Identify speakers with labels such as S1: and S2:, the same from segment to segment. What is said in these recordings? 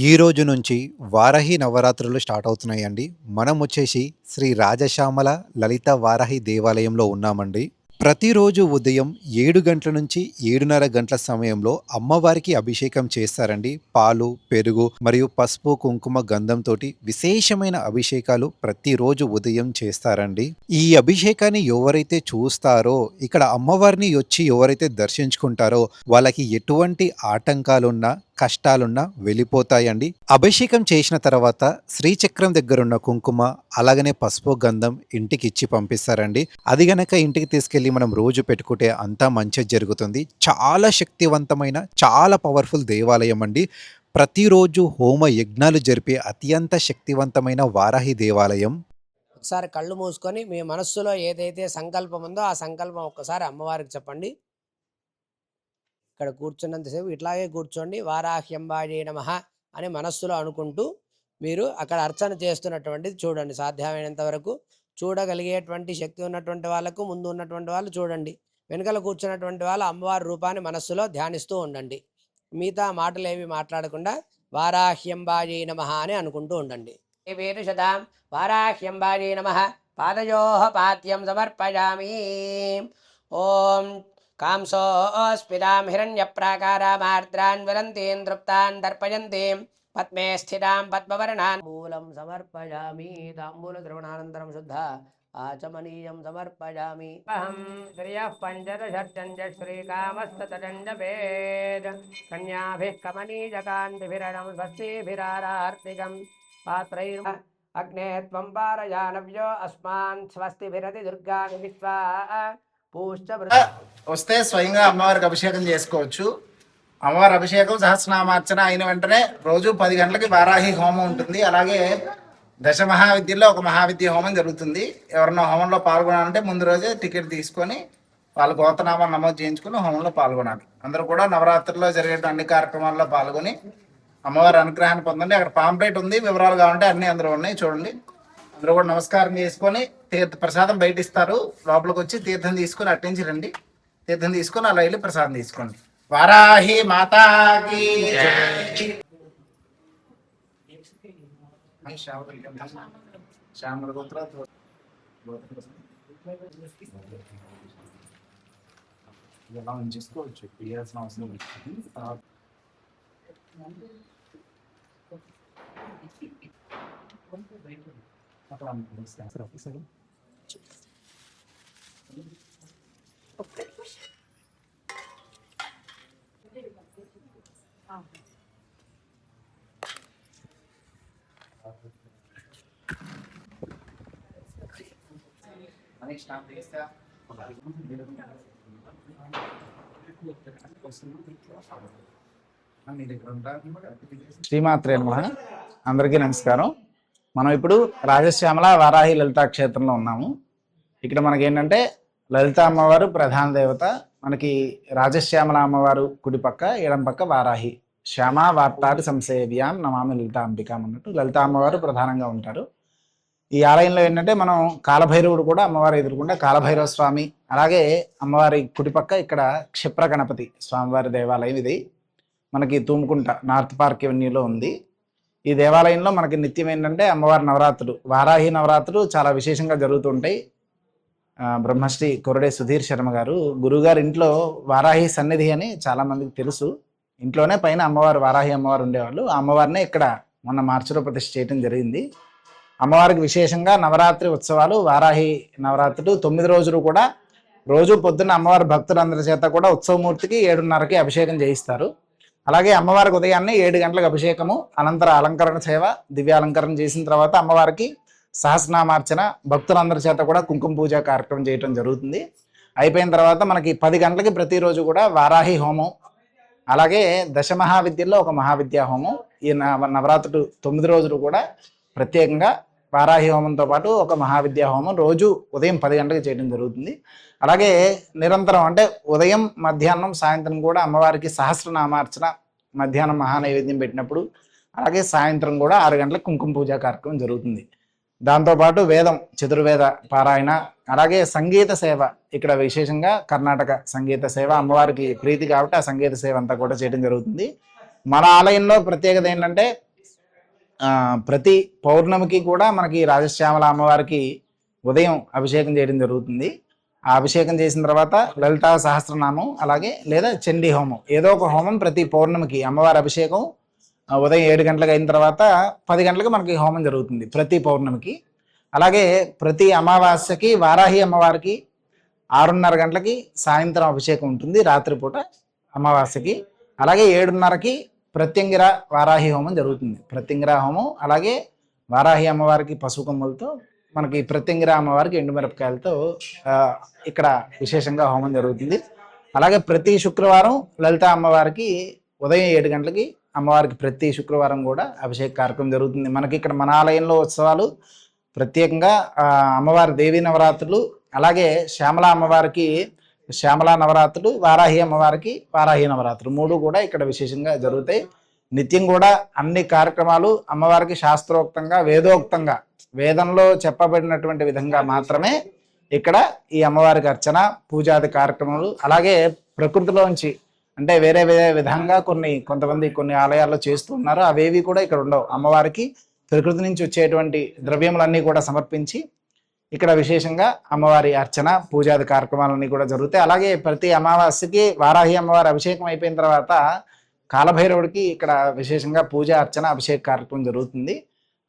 S1: ఈ రోజు నుంచి వారాహి నవరాత్రులు స్టార్ట్ అవుతున్నాయండి. మనం వచ్చేసి శ్రీ రాజశ్యామల లలిత వారాహి దేవాలయంలో ఉన్నామండి. ప్రతిరోజు ఉదయం 7 గంటల నుంచి 7:30 గంటల సమయంలో అమ్మవారికి అభిషేకం చేస్తారండి. పాలు, పెరుగు మరియు పసుపు, కుంకుమ, గంధంతోటి విశేషమైన అభిషేకాలు ప్రతిరోజు ఉదయం చేస్తారండి. ఈ అభిషేకాన్ని ఎవరైతే చూస్తారో, ఇక్కడ అమ్మవారిని వచ్చి ఎవరైతే దర్శించుకుంటారో వాళ్ళకి ఎటువంటి ఆటంకాలున్నా, కష్టాలున్నా వెళ్ళిపోతాయండి. అభిషేకం చేసిన తర్వాత శ్రీచక్రం దగ్గరున్న కుంకుమ, అలాగనే పసుపు, గంధం ఇంటికిచ్చి పంపిస్తారండి. అది గనక ఇంటికి తీసుకెళ్ళి మనం రోజు పెట్టుకుంటే అంతా మంచే జరుగుతుంది. చాలా శక్తివంతమైన, చాలా పవర్‌ఫుల్ దేవాలయం అండి. ప్రతిరోజు హోమ యజ్ఞాలు జరిపే అత్యంత శక్తివంతమైన వారాహి దేవాలయం.
S2: ఒకసారి కళ్ళు మూసుకొని మీ మనస్సులో ఏదైతే సంకల్పం ఉందో ఆ సంకల్పం ఒక్కసారి అమ్మవారికి చెప్పండి. ఇక్కడ కూర్చున్నంతసేపు ఇట్లాగే కూర్చోండి. వారాహ్యంబాయే నమః అని మనస్సులో అనుకుంటూ మీరు అక్కడ అర్చన చేస్తున్నటువంటిది చూడండి. సాధ్యమైనంత వరకు చూడగలిగేటువంటి శక్తి ఉన్నటువంటి వాళ్ళకు ముందు ఉన్నటువంటి వాళ్ళు చూడండి. వెనకాల కూర్చున్నటువంటి వాళ్ళు అమ్మవారి రూపాన్ని మనస్సులో ధ్యానిస్తూ ఉండండి. మిగతా మాటలు ఏవి మాట్లాడకుండా వారాహ్యంబాయే నమః అని అనుకుంటూ ఉండండి. దేవేన శతాం వారాహ్యంబాయే నమః పాదయోః పాద్యం సమర్పయామి. ఓం కాంసోऽस्मितां हिरण्यप्राकारामार्द्रान् ज्वलन्तीं तृप्तान् दर्पयन्तीं पद्मे स्थितां पद्मवर्णान् मूलं समर्पयामि. ताम्बूलद्रवणानन्तरं शुद्ध आचमनीयं समर्पयामि. अहं श्रियः पञ्चदशर्चञ्च श्रीकामस्ततजञ्जपेद कन्याभिः कमनीयकान्तिभिरणं स्वस्तिभिरारार्तिकं पात्रैर् अग्ने त्वं पारयानव्यो अस्मान् स्वस्तिभिरति दुर्गाणि विश्वा पूश्च
S3: వస్తే స్వయంగా అమ్మవారికి అభిషేకం చేసుకోవచ్చు. అమ్మవారి అభిషేకం సహస్రనామార్చన అయిన వెంటనే రోజు 10 గంటలకి వారాహి హోమం ఉంటుంది. అలాగే దశ మహావిద్యల్లో ఒక మహావిద్య హోమం జరుగుతుంది. ఎవరన్నా హోమంలో పాల్గొనాలంటే ముందు రోజే టికెట్ తీసుకొని వాళ్ళ గోత్రనామాన్ని నమోదు చేయించుకుని హోమంలో పాల్గొనాలి. అందరూ కూడా నవరాత్రుల్లో జరిగే అన్ని కార్యక్రమాల్లో పాల్గొని అమ్మవారి అనుగ్రహాన్ని పొందండి. అక్కడ పాంప్లెట్ ఉంది, వివరాలు కావాలంటే అన్ని అందులో ఉన్నాయి, చూడండి. అందరూ కూడా నమస్కారం చేసుకొని తీర్థ ప్రసాదం బయట ఇస్తారు. లోపలికి వచ్చి తీర్థం తీసుకొని అట్టించి రండి. తీర్థం తీసుకొని అలా వెళ్ళి ప్రసాదం తీసుకోండి. వారాహి మాతాకి ఎలా ఉంచేసుకోవచ్చు, తీయాల్సిన అవసరం లేదు. శ్రీమాత్రే నమః. అందరికీ నమస్కారం. మనం ఇప్పుడు రాజశ్యామల వారాహి లలితా క్షేత్రంలో ఉన్నాము. ఇక్కడ మనకి ఏంటంటే లలిత అమ్మవారు ప్రధాన దేవత. మనకి రాజశ్యామల అమ్మవారు కుడి పక్క, ఎడం పక్క వారాహి. శ్యామ వార్తాటి సంసేవ్యాం నమామి లలిత అంబికాం అన్నట్టు లలిత అమ్మవారు ప్రధానంగా ఉంటారు. ఈ ఆలయంలో ఏంటంటే మనం కాలభైరవుడు కూడా అమ్మవారు ఎదుర్కొంటే కాలభైరవ స్వామి, అలాగే అమ్మవారి కుడిపక్క ఇక్కడ క్షిప్ర గణపతి స్వామివారి దేవాలయం. ఇది మనకి తూముకుంట నార్త్ పార్క్ ఎవెన్యూలో ఉంది. ఈ దేవాలయంలో మనకి నిత్యం ఏంటంటే అమ్మవారి నవరాత్రులు, వారాహి నవరాత్రులు చాలా విశేషంగా జరుగుతుంటాయి. బ్రహ్మశ్రీ కొరడే సుధీర్ శర్మ గారు గురువుగారు ఇంట్లో వారాహి సన్నిధి అని చాలా మందికి తెలుసు. ఇంట్లోనే పైన అమ్మవారు వారాహి అమ్మవారు ఉండేవాళ్ళు. ఆ అమ్మవారినే ఇక్కడ మొన్న మార్చిలో ప్రతిష్ఠ చేయడం జరిగింది. అమ్మవారికి విశేషంగా నవరాత్రి ఉత్సవాలు, వారాహి నవరాత్రులు 9 రోజులు కూడా రోజు పొద్దున్న అమ్మవారి భక్తులందరి చేత కూడా ఉత్సవమూర్తికి 7:30కి అభిషేకం చేయిస్తారు. అలాగే అమ్మవారికి ఉదయాన్నే 7 గంటలకు అభిషేకము, అనంతర అలంకరణ సేవ, దివ్యాలంకరణ చేసిన తర్వాత అమ్మవారికి సహస్రనామార్చన, భక్తులందరి చేత కూడా కుంకుమ పూజ కార్యక్రమం చేయడం జరుగుతుంది. అయిపోయిన తర్వాత మనకి 10 గంటలకి ప్రతిరోజు కూడా వారాహి హోమం, అలాగే దశ మహావిద్యల్లో ఒక మహావిద్యా హోమం. ఈ నవరాత్రులు 9 రోజులు కూడా ప్రత్యేకంగా వారాహి హోమంతో పాటు ఒక మహావిద్యా హోమం రోజు ఉదయం 10 గంటలకు చేయడం జరుగుతుంది. అలాగే నిరంతరం అంటే ఉదయం, మధ్యాహ్నం, సాయంత్రం కూడా అమ్మవారికి సహస్రనామార్చన, మధ్యాహ్నం మహానైవేద్యం పెట్టినప్పుడు, అలాగే సాయంత్రం కూడా 6 గంటలకు కుంకుమ పూజ కార్యక్రమం జరుగుతుంది. దాంతోపాటు వేదం, చతుర్వేద పారాయణ, అలాగే సంగీత సేవ. ఇక్కడ విశేషంగా కర్ణాటక సంగీత సేవ అమ్మవారికి ప్రీతి కాబట్టి ఆ సంగీత సేవ అంతా కూడా చేయడం జరుగుతుంది. మన ఆలయంలో ప్రత్యేకత ఏంటంటే ప్రతి పౌర్ణమికి కూడా మనకి రాజశ్యామల అమ్మవారికి ఉదయం అభిషేకం చేయడం జరుగుతుంది. ఆ అభిషేకం చేసిన తర్వాత లలితా సహస్రనామం అలాగే లేదా చండీ హోమం, ఏదో ఒక హోమం ప్రతి పౌర్ణమికి. అమ్మవారి అభిషేకం ఉదయం 7 గంటలకు అయిన తర్వాత 10 గంటలకు మనకి హోమం జరుగుతుంది ప్రతి పౌర్ణమికి. అలాగే ప్రతి అమావాస్యకి వారాహి అమ్మవారికి 6:30 గంటలకి సాయంత్రం అభిషేకం ఉంటుంది రాత్రిపూట అమావాస్యకి. అలాగే 7:30కి ప్రత్యంగిర వారాహి హోమం జరుగుతుంది. ప్రత్యంగిర హోమం అలాగే వారాహి అమ్మవారికి పసుపు కొమ్ములతో, మనకి ప్రత్యంగిర అమ్మవారికి ఎండుమిరపకాయలతో ఇక్కడ విశేషంగా హోమం జరుగుతుంది. అలాగే ప్రతి శుక్రవారం లలిత అమ్మవారికి ఉదయం 7 గంటలకి అమ్మవారికి ప్రతి శుక్రవారం కూడా అభిషేక కార్యక్రమం జరుగుతుంది. మనకి ఇక్కడ మన ఆలయంలో ఉత్సవాలు ప్రత్యేకంగా అమ్మవారి దేవీ నవరాత్రులు, అలాగే శ్యామల అమ్మవారికి శ్యామల నవరాత్రులు, వారాహి అమ్మవారికి వారాహి నవరాత్రులు 3 కూడా ఇక్కడ విశేషంగా జరుగుతాయి. నిత్యం కూడా అన్ని కార్యక్రమాలు అమ్మవారికి శాస్త్రోక్తంగా వేదోక్తంగా వేదంలో చెప్పబడినటువంటి విధంగా మాత్రమే ఇక్కడ ఈ అమ్మవారికి అర్చన పూజాది కార్యక్రమాలు. అలాగే ప్రకృతిలోంచి అంటే వేరే వేరే విధంగా కొన్ని ఆలయాల్లో చేస్తూ ఉన్నారు, అవేవి కూడా ఇక్కడ ఉండవు. అమ్మవారికి ప్రకృతి నుంచి వచ్చేటువంటి ద్రవ్యములన్నీ కూడా సమర్పించి ఇక్కడ విశేషంగా అమ్మవారి అర్చన పూజాది కార్యక్రమాలన్నీ కూడా జరుగుతాయి. అలాగే ప్రతి అమావాస్యకి వారాహి అమ్మవారి అభిషేకం అయిపోయిన తర్వాత కాలభైరవుడికి ఇక్కడ విశేషంగా పూజ అర్చన అభిషేక కార్యక్రమం జరుగుతుంది.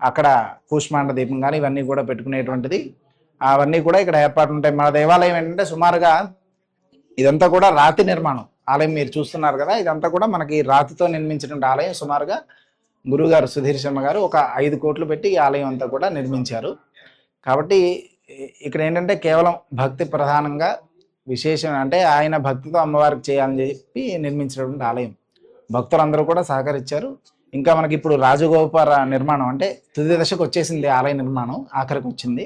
S3: అక్కడ కూష్మాండ దీపం కానీ ఇవన్నీ కూడా పెట్టుకునేటువంటిది, అవన్నీ కూడా ఇక్కడ ఏర్పాట్లు ఉంటాయి. మన దేవాలయం ఏంటంటే సుమారుగా ఇదంతా కూడా రాతి నిర్మాణం ఆలయం, మీరు చూస్తున్నారు కదా, ఇదంతా కూడా మనకి రాతితో నిర్మించినటువంటి ఆలయం. సుమారుగా గురువుగారు సుధీర్ శర్మ గారు ఒక 5 కోట్లు పెట్టి ఈ ఆలయం అంతా కూడా నిర్మించారు. కాబట్టి ఇక్కడ ఏంటంటే కేవలం భక్తి ప్రధానంగా విశేషం అంటే ఆయన భక్తితో అమ్మవారికి చేయాలని చెప్పి నిర్మించినటువంటి ఆలయం. భక్తులందరూ కూడా సహకరించారు. ఇంకా మనకి ఇప్పుడు రాజగోపుర నిర్మాణం అంటే తుది దశకు వచ్చేసింది, ఆలయ నిర్మాణం ఆఖరికి వచ్చింది.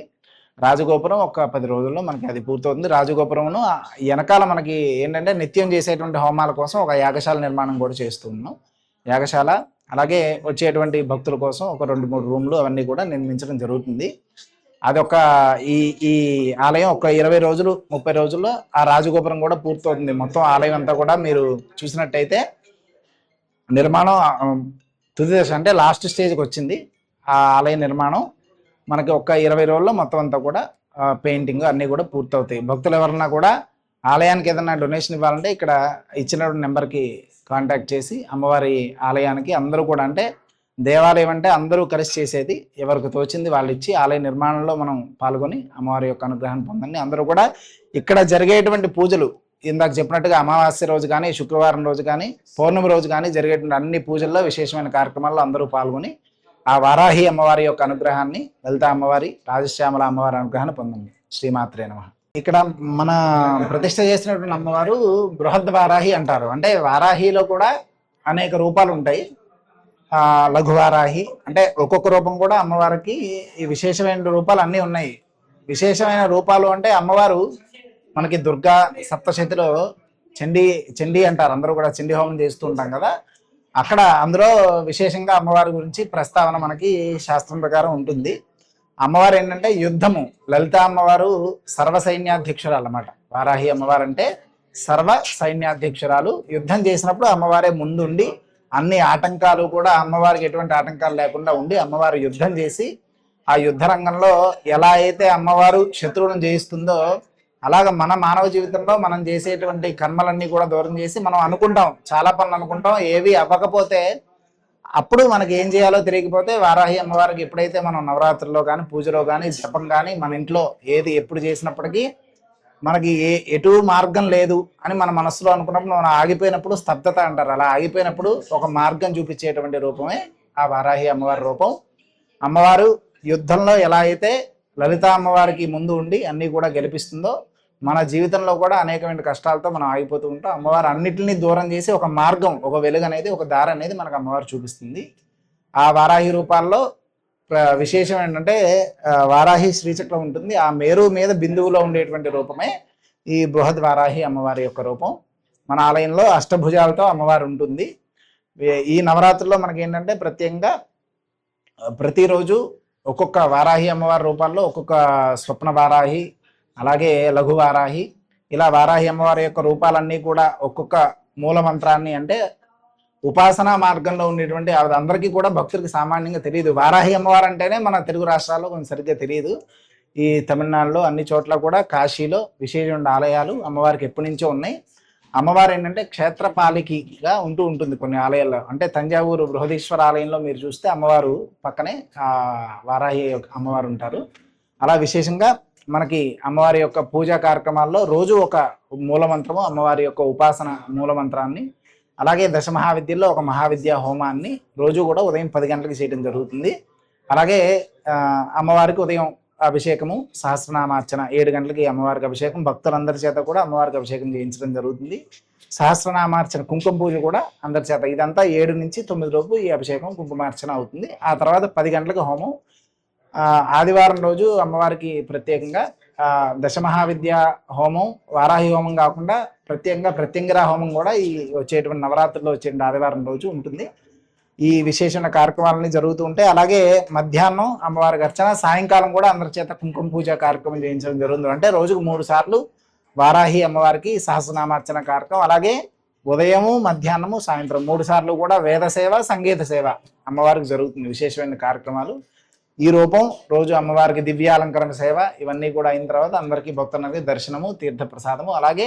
S3: రాజగోపురం ఒక 10 రోజుల్లో మనకి అది పూర్తవుతుంది. రాజగోపురమును వెనకాల మనకి ఏంటంటే నిత్యం చేసేటువంటి హోమాల కోసం ఒక యాగశాల నిర్మాణం కూడా చేస్తూ ఉన్నాం. యాగశాల అలాగే వచ్చేటువంటి భక్తుల కోసం ఒక 2-3 రూమ్లు అవన్నీ కూడా నిర్మించడం జరుగుతుంది. అదొక ఈ ఆలయం ఒక 20 రోజులు 30 రోజుల్లో ఆ రాజగోపురం కూడా పూర్తవుతుంది. మొత్తం ఆలయం అంతా కూడా మీరు చూసినట్టయితే నిర్మాణం తుది దశ అంటే లాస్ట్ స్టేజ్కి వచ్చింది. ఆ ఆలయ నిర్మాణం మనకి ఒక 20 రోజుల్లో మొత్తం అంతా కూడా పెయింటింగ్ అన్నీ కూడా పూర్తవుతాయి. భక్తులు ఎవరన్నా కూడా ఆలయానికి ఏదైనా డొనేషన్ ఇవ్వాలంటే ఇక్కడ ఇచ్చినటువంటి నెంబర్కి కాంటాక్ట్ చేసి అమ్మవారి ఆలయానికి అందరూ కూడా, అంటే దేవాలయం అంటే అందరూ కలిసి చేసేది, ఎవరికి తోచింది వాళ్ళు ఇచ్చి ఆలయ నిర్మాణంలో మనం పాల్గొని అమ్మవారి యొక్క అనుగ్రహాన్ని పొందండి. అందరూ కూడా ఇక్కడ జరిగేటువంటి పూజలు ఇందాక చెప్పినట్టుగా అమావాస్య రోజు కానీ, శుక్రవారం రోజు కానీ, పౌర్ణమి రోజు కానీ జరిగేటువంటి అన్ని పూజల్లో విశేషమైన కార్యక్రమాల్లో అందరూ పాల్గొని ఆ వారాహి అమ్మవారి యొక్క అనుగ్రహాన్ని, లలిత అమ్మవారి, రాజశ్యామల అమ్మవారి అనుగ్రహాన్ని పొందండి. శ్రీమాత్రే నమః. ఇక్కడ మన ప్రతిష్ఠ చేసినటువంటి అమ్మవారు బృహద్ వారాహి అంటారు. అంటే వారాహిలో కూడా అనేక రూపాలు ఉంటాయి. లఘు వారాహి అంటే ఒక్కొక్క రూపం కూడా అమ్మవారికి ఈ విశేషమైన రూపాలు అన్నీ ఉన్నాయి. విశేషమైన రూపాలు అంటే అమ్మవారు మనకి దుర్గా సప్తశతిలో చండీ అంటారు, అందరూ కూడా చండీ హోమం చేస్తూ ఉంటాం కదా, అక్కడ అందులో విశేషంగా అమ్మవారి గురించి ప్రస్తావన మనకి శాస్త్రం ప్రకారం ఉంటుంది. అమ్మవారు ఏంటంటే యుద్ధము, లలిత అమ్మవారు సర్వ సైన్యాధ్యక్షురాలు అన్నమాట. వారాహి అమ్మవారు అంటే సర్వ సైన్యాధ్యక్షురాలు. యుద్ధం చేసినప్పుడు అమ్మవారే ముందుండి అన్ని ఆటంకాలు కూడా అమ్మవారికి ఎటువంటి ఆటంకాలు లేకుండా ఉండి అమ్మవారు యుద్ధం చేసి ఆ యుద్ధ రంగంలో ఎలా అయితే అమ్మవారు శత్రువులను జయిస్తుందో అలాగ మన మానవ జీవితంలో మనం చేసేటువంటి కర్మలన్నీ కూడా దూరం చేసి మనం అనుకుంటాం, చాలా పనులు అనుకుంటాం, ఏవి అవ్వకపోతే అప్పుడు మనకి ఏం చేయాలో తెలియకపోతే వారాహి అమ్మవారికి ఎప్పుడైతే మనం నవరాత్రుల్లో కానీ, పూజలో కానీ, జపం కానీ మన ఇంట్లో ఏది ఎప్పుడు చేసినప్పటికీ మనకి ఎటు మార్గం లేదు అని మన మనసులో అనుకున్నప్పుడు, మనం ఆగిపోయినప్పుడు స్తబ్దత అంటారు, అలా ఆగిపోయినప్పుడు ఒక మార్గం చూపించేటువంటి రూపమే ఆ వారాహి అమ్మవారి రూపం. అమ్మవారు యుద్ధంలో ఎలా అయితే లలిత అమ్మవారికి ముందు ఉండి అన్నీ కూడా గెలిపిస్తుందో మన జీవితంలో కూడా అనేకమైన కష్టాలతో మనం ఆగిపోతూ ఉంటాం. అమ్మవారు అన్నిటిని దూరం చేసి ఒక మార్గం, ఒక వెలుగు అనేది, ఒక దారి అనేది మనకు అమ్మవారు చూపిస్తుంది. ఆ వారాహి రూపాల్లో విశేషం ఏంటంటే వారాహి శ్రీచక్రం ఉంటుంది, ఆ మేరు మీద బిందువులో ఉండేటువంటి రూపమే ఈ బృహద్ వారాహి అమ్మవారి యొక్క రూపం. మన ఆలయంలో అష్టభుజాలతో అమ్మవారు ఉంటుంది. ఈ నవరాత్రుల్లో మనకి ఏంటంటే ప్రత్యేకంగా ప్రతిరోజు ఒక్కొక్క వారాహి అమ్మవారి రూపాల్లో ఒక్కొక్క స్వప్న వారాహి, అలాగే లఘు వారాహి, ఇలా వారాహి అమ్మవారి యొక్క రూపాలన్నీ కూడా ఒక్కొక్క మూల మంత్రాన్ని, అంటే ఉపాసనా మార్గంలో ఉండేటువంటి అది అందరికీ కూడా భక్తులకి సామాన్యంగా తెలియదు. వారాహి అమ్మవారు అంటేనే మన తెలుగు రాష్ట్రాల్లో కొంచెం సరిగ్గా తెలియదు. ఈ తమిళనాడులో అన్ని చోట్ల కూడా కాశీలో విశేషమైన ఆలయాలు అమ్మవారికి ఎప్పటి నుంచో ఉన్నాయి. అమ్మవారు ఏంటంటే క్షేత్రపాలికగా ఉంటుంది కొన్ని ఆలయాల్లో. అంటే తంజావూరు బృహదీశ్వర ఆలయంలో మీరు చూస్తే అమ్మవారు పక్కనే వారాహి అమ్మవారు ఉంటారు. అలా విశేషంగా మనకి అమ్మవారి యొక్క పూజా కార్యక్రమాల్లో రోజు ఒక మూలమంత్రము, అమ్మవారి యొక్క ఉపాసన మూలమంత్రాన్ని, అలాగే దశమహావిద్యల్లో ఒక మహావిద్యా హోమాన్ని రోజు కూడా ఉదయం 10 గంటలకు చేయడం జరుగుతుంది. అలాగే అమ్మవారికి ఉదయం అభిషేకము, సహస్రనామార్చన 7 గంటలకి అమ్మవారికి అభిషేకం, భక్తులందరి చేత కూడా అమ్మవారికి అభిషేకం చేయించడం జరుగుతుంది. సహస్రనామార్చన కుంకుమ పూజ కూడా అందరి చేత, ఇదంతా 7 నుంచి 9 లోపు ఈ అభిషేకం కుంకుమార్చన అవుతుంది. ఆ తర్వాత 10 గంటలకు హోమం. ఆదివారం రోజు అమ్మవారికి ప్రత్యేకంగా దశమహావిద్య హోమం, వారాహి హోమం కాకుండా ప్రత్యేకంగా ప్రత్యంగిరా హోమం కూడా ఈ వచ్చేటువంటి నవరాత్రుల్లో వచ్చే ఆదివారం రోజు ఉంటుంది. ఈ విశేషణ కార్యక్రమాలన్నీ జరుగుతూ ఉంటాయి. అలాగే మధ్యాహ్నం అమ్మవారికి అర్చన, సాయంకాలం కూడా అందరి చేత కుంకుమ పూజ కార్యక్రమం చేయించడం జరుగుతుంది. అంటే రోజుకు 3 సార్లు వారాహి అమ్మవారికి సహస్రనామార్చన కార్యక్రమం, అలాగే ఉదయము, మధ్యాహ్నము, సాయంత్రం 3 సార్లు కూడా వేద సేవ, సంగీత సేవ అమ్మవారికి జరుగుతుంది. విశేషమైన కార్యక్రమాలు. ఈ రూపం రోజు అమ్మవారికి దివ్యాలంకరణ సేవ ఇవన్నీ కూడా అయిన తర్వాత అందరికీ భక్తులకి దర్శనము, తీర్థ ప్రసాదము, అలాగే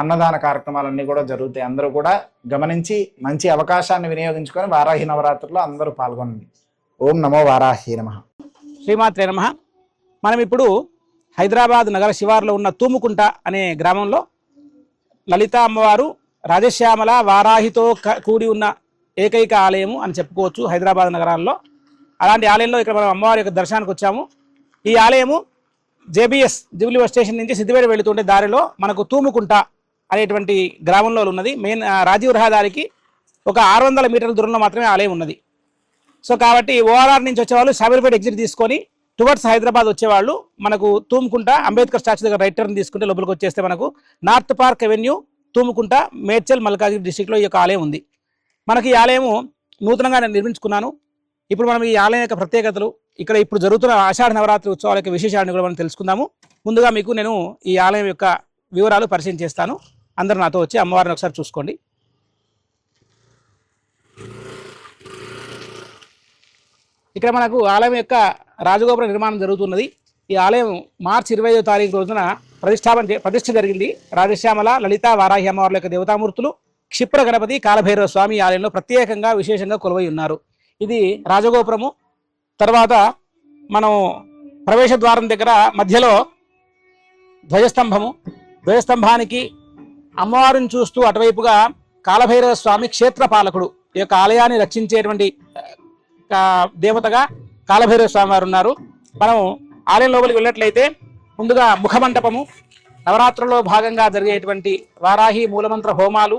S3: అన్నదాన కార్యక్రమాలన్నీ కూడా జరుగుతాయి. అందరూ కూడా గమనించి మంచి అవకాశాన్ని వినియోగించుకొని వారాహి నవరాత్రుల్లో అందరూ పాల్గొనండి. ఓం నమో వారాహి నమః.
S4: శ్రీమాత్రే నమః. మనం ఇప్పుడు హైదరాబాద్ నగర శివారులో ఉన్న తూముకుంట అనే గ్రామంలో లలిత అమ్మవారు రాజశ్యామల వారాహితో కూడి ఉన్న ఏకైక ఆలయము అని చెప్పుకోవచ్చు హైదరాబాద్ నగరాల్లో. అలాంటి ఆలయంలో ఇక్కడ మనం అమ్మవారి యొక్క దర్శనానికి వచ్చాము. ఈ ఆలయము జేబీఎస్ జూబ్లీ బస్ స్టేషన్ నుంచి సిద్దిపేట వెళుతుంటే దారిలో మనకు తూముకుంట అనేటువంటి గ్రామంలో ఉన్నది. మెయిన్ రాజీవ్ రహదారికి ఒక 600 మీటర్ల దూరంలో మాత్రమే ఆలయం ఉన్నది. సో కాబట్టి ఓఆర్ఆర్ నుంచి వచ్చేవాళ్ళు షాబీర్పేట ఎగ్జిట్ తీసుకొని టువర్డ్స్ హైదరాబాద్ వచ్చేవాళ్ళు మనకు తూముకుంట అంబేద్కర్ స్టాచ్యూ దగ్గర రైట్ టర్న్ తీసుకుంటే లోపలికి వచ్చేస్తే మనకు north park avenue, Thumukunta, Medchal, Malkajgiri డిస్టిక్లో ఈ యొక్క ఆలయం ఉంది. మనకి ఈ ఆలయము నూతనంగా నేను నిర్మించుకున్నాను. ఇప్పుడు మనం ఈ ఆలయం యొక్క ప్రత్యేకతలు, ఇక్కడ ఇప్పుడు జరుగుతున్న ఆషాఢ నవరాత్రి ఉత్సవాల యొక్క విశేషాలను కూడా మనం తెలుసుకుందాము. ముందుగా మీకు నేను ఈ ఆలయం యొక్క వివరాలు పరిచయం చేస్తాను. అందరూ నాతో వచ్చి అమ్మవారిని ఒకసారి చూసుకోండి. ఇక్కడ మనకు ఆలయం యొక్క రాజగోపుర నిర్మాణం జరుగుతున్నది. ఈ ఆలయం మార్చి 25వ తారీఖు రోజున ప్రతిష్ఠ జరిగింది. రాజశ్యామల, లలిత, వారాహి అమ్మవార్ల యొక్క దేవతామూర్తులు, క్షిప్ర గణపతి, కాలభైరవ స్వామి ఆలయంలో ప్రత్యేకంగా విశేషంగా కొలువై ఉన్నారు. ఇది రాజగోపురము. తర్వాత మనం ప్రవేశ ద్వారం దగ్గర మధ్యలో ధ్వజస్తంభము, ధ్వజస్తంభానికి అమ్మవారిని చూస్తూ అటువైపుగా కాలభైరవ స్వామి క్షేత్రపాలకుడు, ఈ యొక్క ఆలయాన్ని రక్షించేటువంటి దేవతగా కాలభైరవ స్వామి వారు ఉన్నారు. మనం ఆలయం లోపలికి వెళ్ళినట్లయితే ముందుగా ముఖమంటపము, నవరాత్రుల్లో భాగంగా జరిగేటువంటి వారాహి మూలమంత్ర హోమాలు,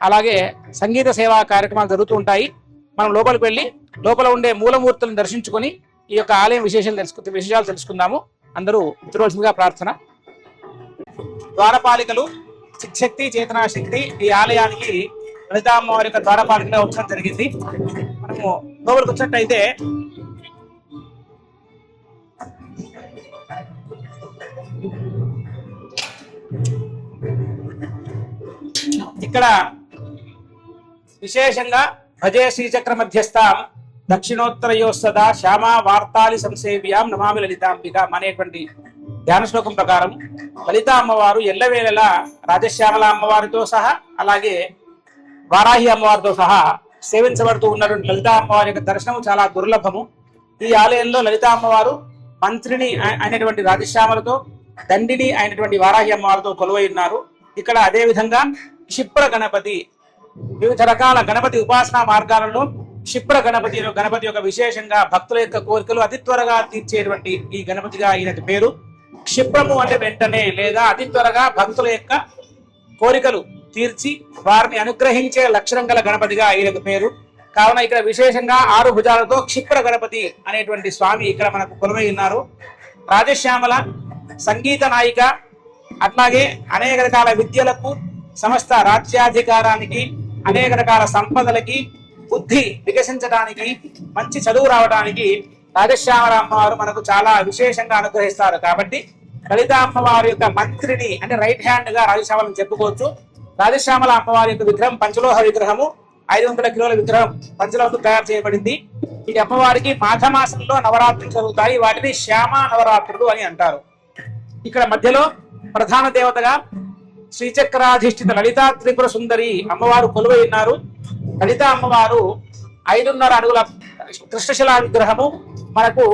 S4: అలాగే సంగీత సేవా కార్యక్రమాలు జరుగుతూ ఉంటాయి. మనం లోపలికి వెళ్ళి లోపల ఉండే మూలమూర్తులను దర్శించుకొని ఈ యొక్క ఆలయం విశేషాలు తెలుసుకుందాము. అందరూ ఉత్తరవలసిందిగా ప్రార్థన. ద్వారపాలికలు చిక్శక్తి, చేతనాశక్తి ఈ ఆలయానికి లలితా అమ్మవారి యొక్క ద్వారపాలికగా వచ్చడం జరిగింది. మనము లోపలికి వచ్చినట్టయితే ఇక్కడ విశేషంగా భజే శ్రీచక్ర మధ్యస్థాం దక్షిణోత్తరయోస్తదా శ్యామా వార్తాలి సంసేవ్యాం నమామి లలితాంబిక అనేటువంటి ధ్యాన శ్లోకం ప్రకారం లలితా అమ్మవారు ఎల్లవేళలా రాజశ్యామల అమ్మవారితో సహా అలాగే వారాహి అమ్మవారితో సహా సేవించబడుతూ ఉన్నటువంటి లలితా అమ్మవారి యొక్క దర్శనం చాలా దుర్లభము. ఈ ఆలయంలో లలితా అమ్మవారు మంత్రిని అయినటువంటి రాజశ్యామలతో, దండిని అయినటువంటి వారాహి అమ్మవారితో కొలువై ఉన్నారు. ఇక్కడ అదే విధంగా క్షిప్ర గణపతి, వివిధ రకాల గణపతి ఉపాసనా మార్గాలలో క్షిప్ర గణపతి యొక్క విశేషంగా భక్తుల యొక్క కోరికలు అతి త్వరగా తీర్చేటువంటి ఈ గణపతిగా ఈయనకి పేరు. క్షిప్రము అంటే వెంటనే లేదా అతి త్వరగా భక్తుల యొక్క కోరికలు తీర్చి వారిని అనుగ్రహించే లక్షణం గల గణపతిగా ఈయనకు పేరు. కావున ఇక్కడ విశేషంగా 6 భుజాలతో క్షిప్ర గణపతి అనేటువంటి స్వామి ఇక్కడ మనకు కొలువై ఉన్నారు. రాజశ్యామల సంగీత నాయిక, అట్లాగే అనేక రకాల విద్యలకు, సమస్త రాజ్యాధికారానికి, అనేక రకాల సంపదలకి, బుద్ధి వికసించడానికి, మంచి చదువు రావడానికి రాజశ్యామల అమ్మవారు మనకు చాలా విశేషంగా అనుగ్రహిస్తారు. కాబట్టి లలిత అమ్మవారి యొక్క మంత్రిని అంటే రైట్ హ్యాండ్ గా రాజశ్యామలను చెప్పుకోవచ్చు. రాజశ్యామల అమ్మవారి యొక్క విగ్రహం పంచలోహ విగ్రహము. 500 కిలోల విగ్రహం పంచలోహంతో తయారు చేయబడింది. ఈ అమ్మవారికి మాఘమాసంలో నవరాత్రులు జరుగుతాయి. వాటిని శ్యామ నవరాత్రులు అని అంటారు. ఇక్కడ మధ్యలో ప్రధాన దేవతగా శ్రీచక్రాధిష్ఠిత లలితా త్రిపుర సుందరి అమ్మవారు కొలువై ఉన్నారు. లలిత అమ్మవారు 5.5 అడుగుల కృష్ణశిలా విగ్రహము మనకు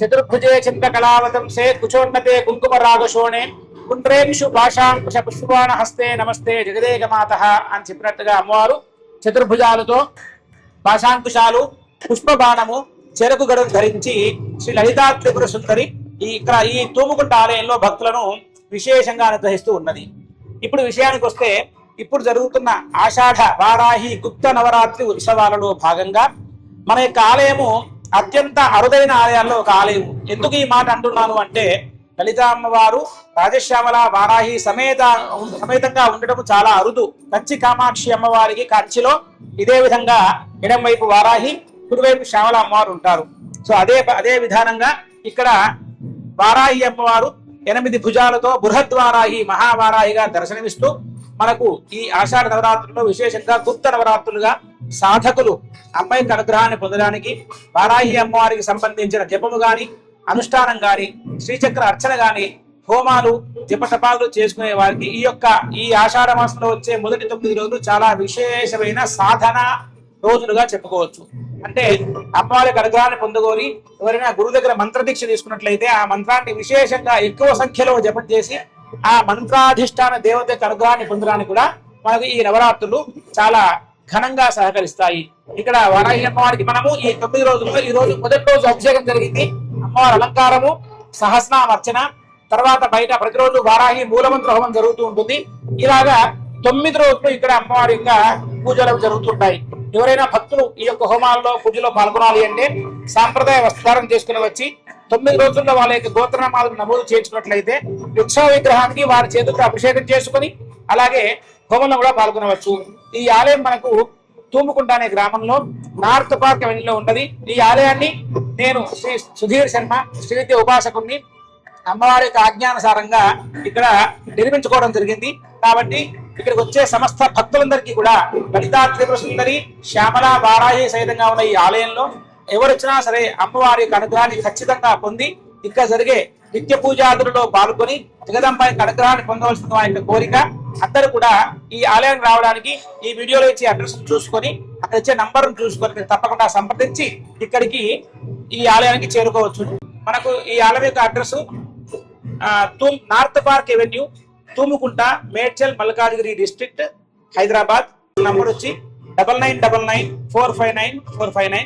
S4: చతుర్భుజే చింత కళావతంసే కుచోన్నతే కుంకుమ రాగశోణే కుండ్రేక్షు భాషాంకుశ పుష్పబాణ హస్తే నమస్తే జగదేగమాత అని చెప్పినట్టుగా అమ్మవారు చతుర్భుజాలతో భాషాంకుశాలు పుష్పబాణము చెరకు గడును ధరించి శ్రీ లలితా త్రిపుర సుందరి ఈ తూముకుంట ఆలయంలో భక్తులను విశేషంగా అనుగ్రహిస్తూ ఉన్నది. ఇప్పుడు విషయానికి వస్తే, ఇప్పుడు జరుగుతున్న ఆషాఢ వారాహి గుప్త నవరాత్రి ఉత్సవాలలో భాగంగా మన యొక్క ఆలయము అత్యంత అరుదైన ఆలయాల్లో ఒక ఆలయం. ఎందుకు ఈ మాట అంటున్నాను అంటే, లలిత అమ్మవారు రాజశ్యామల వారాహి సమేతంగా ఉండటం చాలా అరుదు. కంచి కామాక్షి అమ్మవారికి కంచిలో ఇదే విధంగా ఎడం వైపు వారాహి, కుడివైపు శ్యామల అమ్మవారు ఉంటారు. సో అదే విధానంగా ఇక్కడ వారాహి అమ్మవారు 8 భుజాలతో బృహద్వారాహి మహావారాహిగా దర్శనమిస్తూ మనకు ఈ ఆషాఢ నవరాత్రుల్లో విశేషంగా గుప్త నవరాత్రులుగా సాధకులు అమ్మాయికి అనుగ్రహాన్ని పొందడానికి వారాహి అమ్మవారికి సంబంధించిన జపము గాని, అనుష్ఠానం గాని, శ్రీచక్ర అర్చన గాని, హోమాలు జపతపాలు చేసుకునే వారికి ఈ ఆషాఢ మాసంలో వచ్చే మొదటి 9 రోజులు చాలా విశేషమైన సాధన రోజులుగా చెప్పుకోవచ్చు. అంటే అమ్మవారికి అనుగ్రహాన్ని పొందుకోని ఎవరైనా గురువు దగ్గర మంత్రదీక్ష తీసుకున్నట్లయితే ఆ మంత్రాన్ని విశేషంగా ఎక్కువ సంఖ్యలో జపం చేసి ఆ మంత్రాధిష్టాన దేవత యొక్క అనుగ్రహాన్ని పొందడానికి కూడా మనకు ఈ నవరాత్రులు చాలా ఘనంగా సహకరిస్తాయి. ఇక్కడ వారాహి అమ్మవారికి మనము ఈ 9 రోజుల్లో ఈ రోజు మొదటి రోజు అభిషేకం జరిగింది. అమ్మవారి అలంకారము, సహస్రనామర్చన, తర్వాత బయట ప్రతిరోజు వారాహి మూలమంత్ర హోమం జరుగుతూ ఉంటుంది. ఇలాగా 9 రోజులు ఇక్కడ అమ్మవారి యొక్క పూజలు జరుగుతుంటాయి. ఎవరైనా భక్తులు ఈ యొక్క హోమాల్లో పూజలో పాల్గొనాలి అంటే సాంప్రదాయ వస్త్రధారణ చేసుకుని వచ్చి 9 రోజుల్లో వాళ్ళ యొక్క గోత్రనామాలను నమోదు చేయించుకున్నట్లయితే ఉత్సవ విగ్రహానికి వారి చేతులతో అభిషేకం చేసుకుని అలాగే హోమంలో కూడా పాల్గొనవచ్చు. ఈ ఆలయం మనకు తూముకుంట అనే గ్రామంలో నార్త్ పార్క్ అవెన్యూలో ఉన్నది. ఈ ఆలయాన్ని నేను శ్రీ సుధీర్ శర్మ శ్రీవిద్య ఉపాసకుడిని అమ్మవారి యొక్క ఆజ్ఞానుసారంగా ఇక్కడ నిర్మించుకోవడం జరిగింది. కాబట్టి ఇక్కడికి వచ్చే సమస్త భక్తులందరికీ కూడా లలితా త్రిపుర సుందరి, శ్యామల, వారాహి సహితంగా ఉన్న ఈ ఆలయంలో ఎవరు వచ్చినా సరే అమ్మవారి యొక్క అనుగ్రహాన్ని ఖచ్చితంగా పొంది ఇక్కడ జరిగే నిత్య పూజాదులలో పాల్గొని జగదంబాయి అనుగ్రహాన్ని పొందవలసిన వారి కోరిక. అందరూ కూడా ఈ ఆలయానికి రావడానికి ఈ వీడియోలో ఇచ్చే అడ్రస్ చూసుకొని అక్కడ ఇచ్చే నంబర్ను చూసుకొని తప్పకుండా సంప్రదించి ఇక్కడికి ఈ ఆలయానికి చేరుకోవచ్చు. మనకు ఈ ఆలయం యొక్క address north park avenue, Thumukunta, Medchal, Malkajgiri district, Hyderabad. Number వచ్చి 9999459459.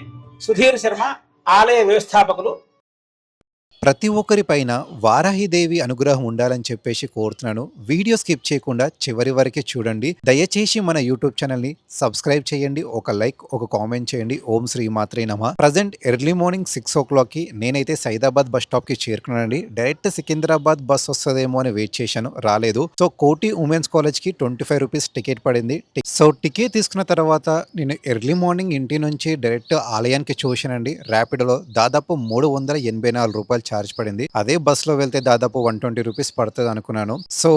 S4: సుధీర్ శర్మ ఆలయ వ్యవస్థాపకులు.
S1: ప్రతి ఒక్కరి పైన వారాహిదేవి అనుగ్రహం ఉండాలని చెప్పేసి కోరుతున్నాను. వీడియో స్కిప్ చేయకుండా చివరి వరకే చూడండి. దయచేసి మన యూట్యూబ్ ఛానల్ ని సబ్స్క్రైబ్ చేయండి, ఒక లైక్, ఒక కామెంట్ చేయండి. ఓం శ్రీ మాత్రే నమః. ప్రజెంట్ ఎర్లీ మార్నింగ్ 6 o'clock కి నేనైతే సైదాబాద్ బస్ స్టాప్ కి చేరుకున్నానండి. డైరెక్ట్ సికింద్రాబాద్ బస్ వస్తుందేమో అని వెయిట్ చేశాను, రాలేదు. సో కోటి ఉమెన్స్ కాలేజ్ కి 25 రూపీస్ టికెట్ పడింది. సో టికెట్ తీసుకున్న తర్వాత నేను ఎర్లీ మార్నింగ్ ఇంటి నుంచి డైరెక్ట్ ఆలయానికి చూశానండి. ర్యాపిడోలో దాదాపు 384 రూపాయలు ఛార్జ్ పడింది. అదే బస్ లో వెళ్తే దాదాపు 120 రూపీస్ పడుతుంది అనుకున్నాను. సో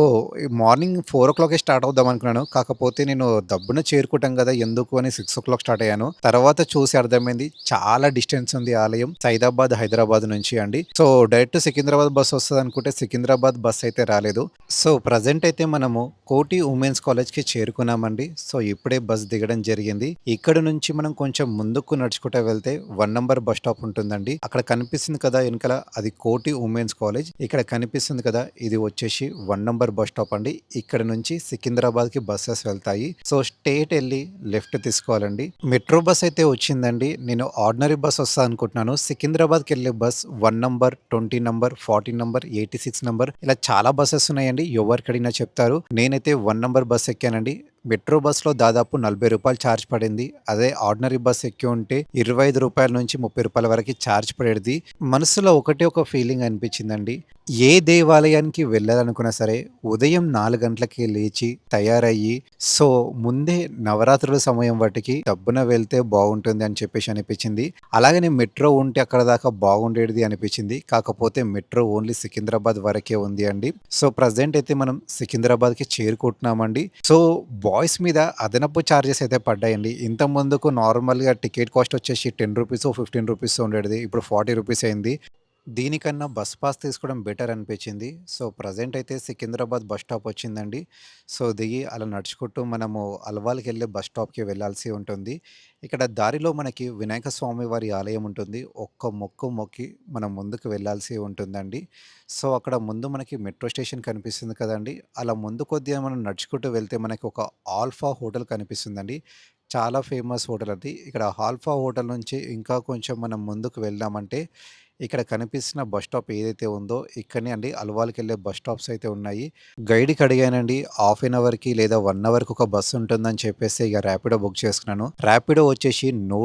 S1: మార్నింగ్ 4 o'clock స్టార్ట్ అవుదాం అనుకున్నాను. కాకపోతే నేను దబ్బున చేరుకుంటాం కదా ఎందుకు అని 6 o'clock స్టార్ట్ అయ్యాను. తర్వాత చూసి అర్థమైంది చాలా డిస్టెన్స్ ఉంది ఆలయం సైదాబాద్ హైదరాబాద్ నుంచి అండి. సో డైరెక్ట్ సికింద్రాబాద్ బస్ వస్తుంది అనుకుంటే సికింద్రాబాద్ బస్ అయితే రాలేదు. సో ప్రజెంట్ అయితే మనము కోటి ఉమెన్స్ కాలేజ్ కి చేరుకున్నామండి. సో ఇప్పుడే బస్ దిగడం జరిగింది. ఇక్కడ నుంచి మనం కొంచెం ముందుకు నడుచుకుంటూ వెళ్తే 1 number బస్ స్టాప్ ఉంటుందండి. అక్కడ కనిపిస్తుంది కదా వెనకాల, అది కోటి ఉమెన్స్ కాలేజ్. ఇక్కడ కనిపిస్తుంది కదా, ఇది వచ్చేసి 1 number బస్ స్టాప్ అండి. ఇక్కడ నుంచి సికింద్రాబాద్ కి బస్సెస్ వెళ్తాయి. సో స్టేట్ వెళ్ళి లెఫ్ట్ తీసుకోవాలండి. మెట్రో బస్ అయితే వచ్చిందండి. నేను ఆర్డినరీ బస్ వస్తా అనుకుంటున్నాను. సికింద్రాబాద్కి వెళ్ళే bus 1 number, 20 number, 40 number, 86 number ఇలా చాలా బస్సెస్ ఉన్నాయండి. ఎవరికి అడిగినా చెప్తారు. నేనైతే 1 number బస్ ఎక్కానండి. మెట్రో బస్లో దాదాపు 40 రూపాయలు ఛార్జ్ పడింది. అదే ఆర్డినరీ బస్ ఎక్కి ఉంటే 25 రూపాయల నుంచి 30 రూపాయల వరకు ఛార్జ్ పడేది. మనసులో ఒకటే ఒక ఫీలింగ్ అనిపించిందండి. ఏ దేవాలయానికి వెళ్ళాలనుకున్నా సరే ఉదయం 4 గంటలకి లేచి తయారయ్యి సో ముందే నవరాత్రుల సమయం వాటికి డబ్బున వెళ్తే బాగుంటుంది అని చెప్పేసి అనిపించింది. అలాగనే మెట్రో ఉంటే అక్కడ దాకా బాగుండేది అనిపించింది. కాకపోతే మెట్రో ఓన్లీ సికింద్రాబాద్ వరకే ఉంది అండి. సో ప్రజెంట్ అయితే మనం సికింద్రాబాద్కి చేరుకుంటున్నామండి. సో బాయ్స్ మీద అదనపు చార్జెస్ అయితే పడ్డాయండి. ఇంత ముందుకు నార్మల్‌గా టికెట్ కాస్ట్ వచ్చేసి రూ. 10 రూ. 15 ఉండేది. ఇప్పుడు రూ. 40 అయింది. దీనికన్నా బస్ పాస్ తీసుకోవడం బెటర్ అనిపించింది. సో, ప్రెజెంట్ అయితే సికింద్రాబాద్ బస్ స్టాప్ వచ్చిందండి. సో, దిగి అలా నడుచుకుంటూ మనము అల్వాల్‌కెళ్ళే బస్ స్టాప్‌కి వెళ్ళాల్సి ఉంటుంది. ఇక్కడ దారిలో మనకి వినాయక స్వామి వారి ఆలయం ఉంటుంది. ఒక్క మొక్కు మొక్కి మనం ముందుకు వెళ్ళాల్సి ఉంటుందండి. సో, అక్కడ ముందు మనకి మెట్రో స్టేషన్ కనిపిస్తుంది కదండీ! అలా ముందు కొద్దిగా మనం నడుచుకుంటూ వెళ్తే మనకి ఒక ఆల్ఫా హోటల్ కనిపిస్తుందండి. చాలా ఫేమస్ హోటల్ అది. ఇక్కడ ఆల్ఫా హోటల్ నుంచి ఇంకా కొంచెం మనం ముందుకు వెళ్ళామంటే ఇక్కడ కనిపిస్తున్న బస్ స్టాప్ ఏదైతే ఉందో ఇక్కడనే అండి అల్వాల్‌కెళ్ళే బస్ స్టాప్స్ అయితే ఉన్నాయి. గైడ్‌కి అడిగానండి. హాఫ్ ఎన్ అవర్‌కి లేదా 1 అవర్‌కి ఒక బస్ ఉంటుందని చెప్పేసి ఇక ర్యాపిడో బుక్ చేసుకున్నాను. ర్యాపిడో వచ్చేసి రూ.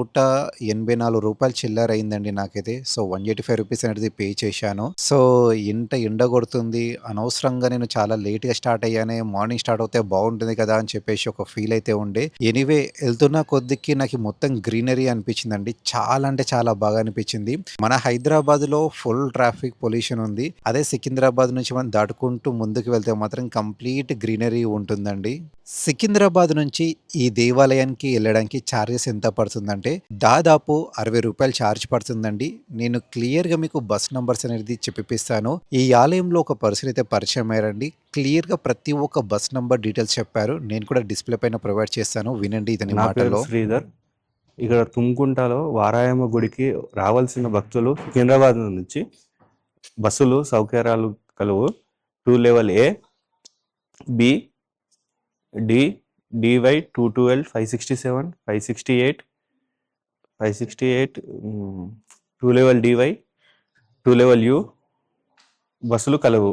S1: 184 చిల్లర అయిందండి నాకైతే. సో, రూ. 185 అనేది పే చేశాను. సో, ఇంత ఎండ కొడుతుంది. అనవసరంగా నేను చాలా లేట్‌గా స్టార్ట్ అయ్యానే. మార్నింగ్ స్టార్ట్ అవుతే బాగుంటుంది కదా అని చెప్పేసి ఒక ఫీల్ అయితే ఉండే. ఎనీవే ఎళ్తున్న కొద్దికి నాకు మొత్తం గ్రీనరీ అనిపించిందండి. చాలా అంటే చాలా బాగా అనిపించింది. మన హైదరాబాద్‌లో ఫుల్ ట్రాఫిక్ పొల్యూషన్ ఉంది. అదే సికింద్రాబాద్ నుంచి మనం దాటుకుంటూ ముందుకు వెళ్తే మాత్రం కంప్లీట్ గ్రీనరీ ఉంటుందండి. సికింద్రాబాద్ నుంచి ఈ దేవాలయానికి ఎళ్ళడానికి చార్జెస్ ఎంత పడుతుందంటే దాదాపు రూ. 60 చార్జ్ పడుతుందండి. నేను క్లియర్‌గా మీకు బస్ నంబర్స్ అనేది చెప్పిపిస్తాను. ఈ ఆలయంలో ఒక పర్సన్ అయితే పరిచయం అయ్యారండి. క్లియర్‌గా ప్రతి ఒక్క బస్ నంబర్ డీటెయిల్స్ చెప్పారు. నేను కూడా డిస్‌ప్లే పైన ప్రొవైడ్ చేస్తాను. వినండి ఇతని
S5: నా పేరు
S1: మాటల్లో.
S5: శ్రీధర్. ఇక్కడ తుమ్కుంటలో వారాయమ్మ గుడికి రావాల్సిన భక్తులు సికింద్రాబాద్ నుంచి బస్సులు సౌకర్యాలు కలవు. 2 level A, B, D, DY 212, 567, 568, 568, 2 level DY, 2 level U బస్సులు కలవు.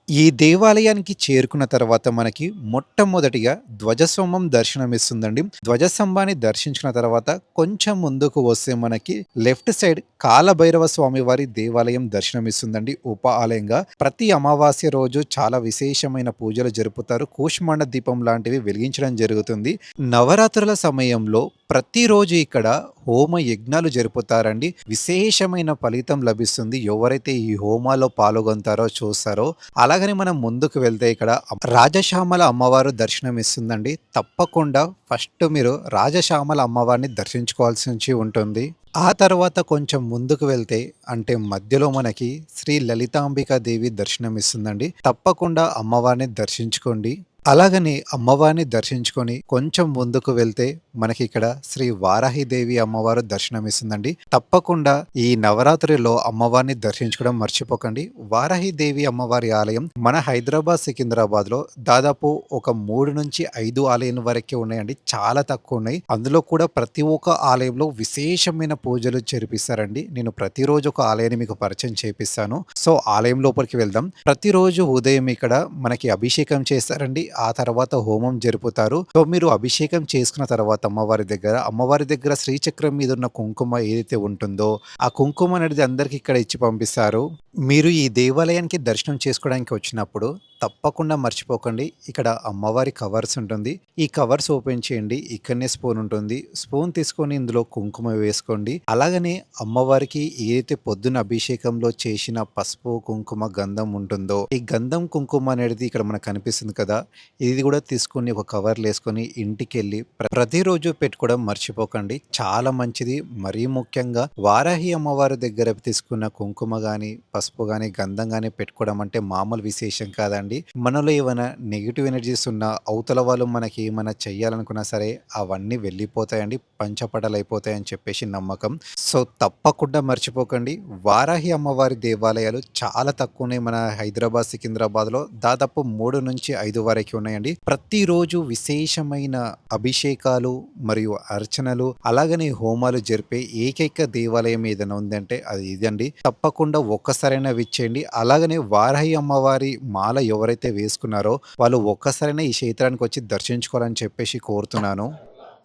S1: ఈ దేవాలయానికి చేరుకున్న తర్వాత మనకి మొట్టమొదటిగా ధ్వజస్తంభం దర్శనమిస్తుందండి. ధ్వజస్తంభాన్ని దర్శించిన తర్వాత కొంచెం ముందుకు వస్తే మనకి లెఫ్ట్ సైడ్ కాలభైరవ స్వామి వారి దేవాలయం దర్శనమిస్తుందండి ఉప ఆలయంగా. ప్రతి అమావాస్య రోజు చాలా విశేషమైన పూజలు జరుపుతారు. కూష్మాండ దీపం లాంటివి వెలిగించడం జరుగుతుంది. నవరాత్రుల సమయంలో ప్రతిరోజు ఇక్కడ హోమ యజ్ఞాలు జరుపుతారండి. విశేషమైన ఫలితం లభిస్తుంది. ఎవరైతే ఈ హోమాల్లో పాల్గొంటారో చూస్తారో. అలాగని మనం ముందుకు వెళ్తే ఇక్కడ రాజశ్యామల అమ్మవారు దర్శనం ఇస్తుందండి. తప్పకుండా ఫస్ట్ మీరు రాజశ్యామల అమ్మవారిని దర్శించుకోవాల్సి ఉంటుంది. ఆ తర్వాత కొంచెం ముందుకు వెళ్తే అంటే మధ్యలో మనకి శ్రీ లలితాంబికా దేవి దర్శనం ఇస్తుందండి. తప్పకుండా అమ్మవారిని దర్శించుకోండి. అలాగని అమ్మవారిని దర్శించుకొని కొంచెం ముందుకు వెళ్తే మనకి ఇక్కడ శ్రీ వారాహిదేవి అమ్మవారు దర్శనమిస్తుందండి. తప్పకుండా ఈ నవరాత్రిలో అమ్మవారిని దర్శించుకోవడం మర్చిపోకండి. వారాహిదేవి అమ్మవారి ఆలయం మన హైదరాబాద్ సికింద్రాబాద్లో దాదాపు ఒక 3 నుంచి 5 ఆలయాల వరకే ఉన్నాయండి. చాలా తక్కువ ఉన్నాయి. అందులో కూడా ప్రతి ఒక్క ఆలయంలో విశేషమైన పూజలు జరిపిస్తారండి. నేను ప్రతిరోజు ఒక ఆలయాన్ని మీకు పరిచయం చేపిస్తాను. సో, ఆలయం లోపలికి వెళ్దాం. ప్రతిరోజు ఉదయం ఇక్కడ మనకి అభిషేకం చేస్తారండి. ఆ తర్వాత హోమం జరుపుతారు. సో, మీరు అభిషేకం చేసుకున్న తర్వాత అమ్మవారి దగ్గర శ్రీచక్రం మీద ఉన్న కుంకుమ ఏదైతే ఉంటుందో ఆ కుంకుమ అనేది అందరికి ఇక్కడ ఇచ్చి పంపిస్తారు. మీరు ఈ దేవాలయానికి దర్శనం చేసుకోవడానికి వచ్చినప్పుడు తప్పకుండా మర్చిపోకండి. ఇక్కడ అమ్మవారి కవర్స్ ఉంటుంది. ఈ కవర్స్ ఓపెన్ చేయండి. ఇక్కడనే స్పూన్ ఉంటుంది. స్పూన్ తీసుకొని ఇందులో కుంకుమ వేసుకోండి. అలాగనే అమ్మవారికి ఏదైతే పొద్దున అభిషేకంలో చేసిన పసుపు, కుంకుమ, గంధం ఉంటుందో ఈ గంధం కుంకుమ అనేది ఇక్కడ మనకు కనిపిస్తుంది కదా. ఇది కూడా తీసుకొని ఒక కవర్లు వేసుకొని ఇంటికెళ్ళి ప్రతిరోజు పెట్టుకోవడం మర్చిపోకండి. చాలా మంచిది. మరీ ముఖ్యంగా వారాహి అమ్మవారి దగ్గర తీసుకున్న కుంకుమ గాని, పసుపు గాని, గంధం గాని పెట్టుకోవడం అంటే మామూలు విశేషం కాదండి. మనలో ఏమైనా నెగిటివ్ ఎనర్జీస్ ఉన్నా అవతల వాళ్ళు మనకి ఏమైనా చెయ్యాలనుకున్నా సరే అవన్నీ వెళ్ళిపోతాయండి. పంచపటలైపోతాయని చెప్పేసి నమ్మకం. సో, తప్పకుండా మర్చిపోకండి. వారాహి అమ్మవారి దేవాలయాలు చాలా తక్కువనే మన హైదరాబాద్, సికింద్రాబాద్లో దాదాపు 3 నుంచి 5 వరకు ఉన్నాయండి. ప్రతిరోజు విశేషమైన అభిషేకాలు మరియు అర్చనలు అలాగనే హోమాలు జరిపే ఏకైక దేవాలయం ఏదైనా ఉందంటే అది ఇదండి. తప్పకుండా ఒక్కసారైనా విచ్చేయండి. అలాగనే వారాహి అమ్మవారి మాల ఎవరైతే వేసుకున్నారో వాళ్ళు ఒక్కసారైనా ఈ క్షేత్రానికి వచ్చి దర్శించుకోవాలని చెప్పేసి కోరుతున్నాను.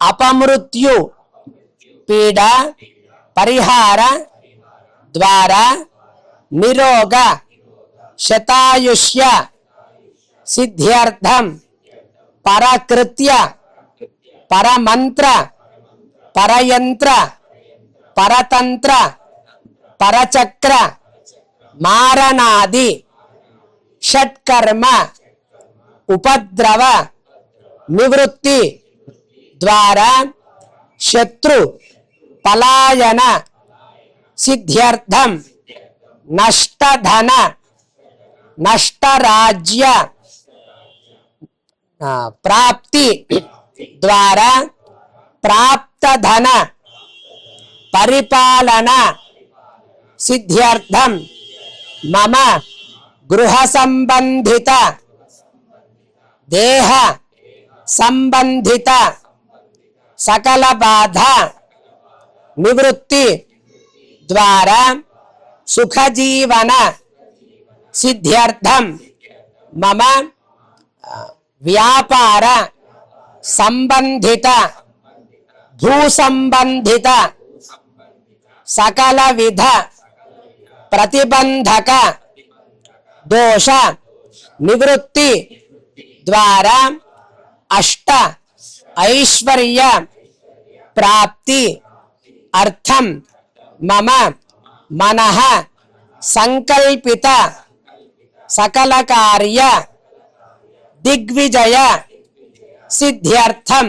S2: అపమృత్యు పీడ పరిహార ద్వారా నిరోగ శతాయుష్య సిద్ధ్యర్థం పరకృత్య పరమంత్ర పరయంత్ర పరతంత్ర పరచక్ర మారణాది షట్కర్మ ఉపద్రవ నివృత్తి ద్వారా శత్రు పలాయన సిద్ధ్యర్థం నష్టధన నష్టరాజ్య ప్రాప్తి ద్వారా ప్రాప్తధన పరిపాలన సిద్ధ్యర్థం మమ గృహ సంబంధిత దేహ సంబంధిత సకల బాధ నివృత్తి ద్వారా సుఖజీవన సిద్ధ్యర్థం మమ వ్యాపార సంబంధిత భూ సంబంధిత సకల విధ ప్రతిబంధక దోష నివృత్తి ద్వారా అష్ట ఐశ్వర్య ప్రాప్తి అర్థం మమ మనః సంకల్పిత సకల కార్య దిగ్విజయ సిద్ధ్యర్థం.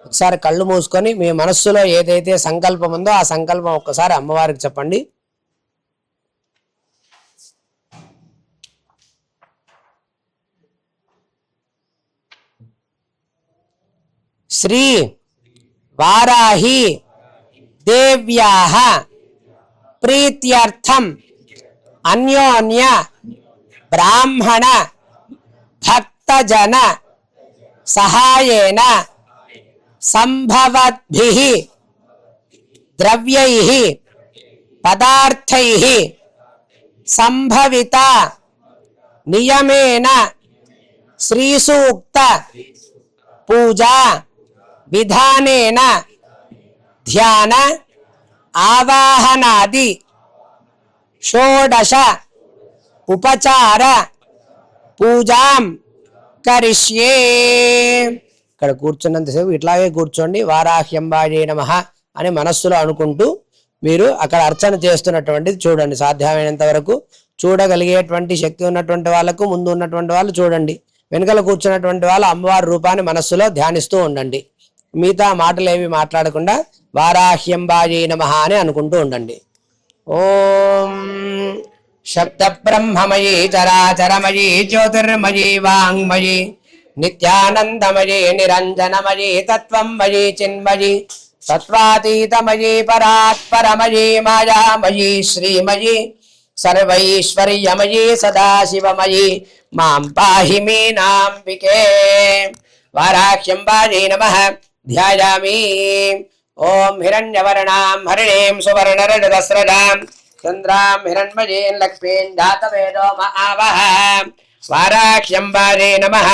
S2: ఒకసారి కళ్ళు మూసుకొని మీ మనస్సులో ఏదైతే సంకల్పం ఉందో ఆ సంకల్పం ఒక్కసారి అమ్మవారికి చెప్పండి. శ్రీ వారాహి దేవ్యాః ప్రీత్యర్థం అన్యోన్య బ్రాహ్మణ భక్తజన సహాయేన సంభవద్భిః ద్రవ్యైః పదార్థైః సంభవిత నియమేన శ్రీసూక్త పూజా విధానేన ధ్యాన ఆవాహనాది షోడశ ఉపచార పూజాం కరిష్యే. ఇక్కడ కూర్చున్నంతసేపు ఇట్లాగే కూర్చోండి. వారాహ్యంబాయే నమః అని మనస్సులో అనుకుంటూ మీరు అక్కడ అర్చన చేస్తున్నటువంటిది చూడండి. సాధ్యమైనంత వరకు చూడగలిగేటువంటి శక్తి ఉన్నటువంటి వాళ్ళకు ముందు ఉన్నటువంటి వాళ్ళు చూడండి. వెనుకల కూర్చున్నటువంటి వాళ్ళు అమ్మవారి రూపాన్ని మనస్సులో ధ్యానిస్తూ ఉండండి. మిగతా మాటలు ఏవి మాట్లాడకుండా వారాహ్యంబాయే నమః అని అనుకుంటూ ఉండండి. ఓం శబ్ద బ్రహ్మమయీ చరాచరమయీ జ్యోతిర్మయీ వాంగ్మయీ నిత్యానందమయీ నిరంజనమయీ తత్వమయీ చిన్మయీ తత్వాతీతమయీ పరాత్పరమయీ మాయామయీ శ్రీమయీ సర్వైశ్వర్యమయీ సదాశివమయీ మాం పాహి మీనాంబికే. వారాహ్యంబాయే నమః ధ్యాయామి. ఓం హిరణ్యవర్ణాం హరిణీం సువర్ణరజతస్రజాం చంద్రాం హిరణ్మయీం లక్ష్మీం జాతవేదో మహావహ. వారాహ్యంబాయే నమః.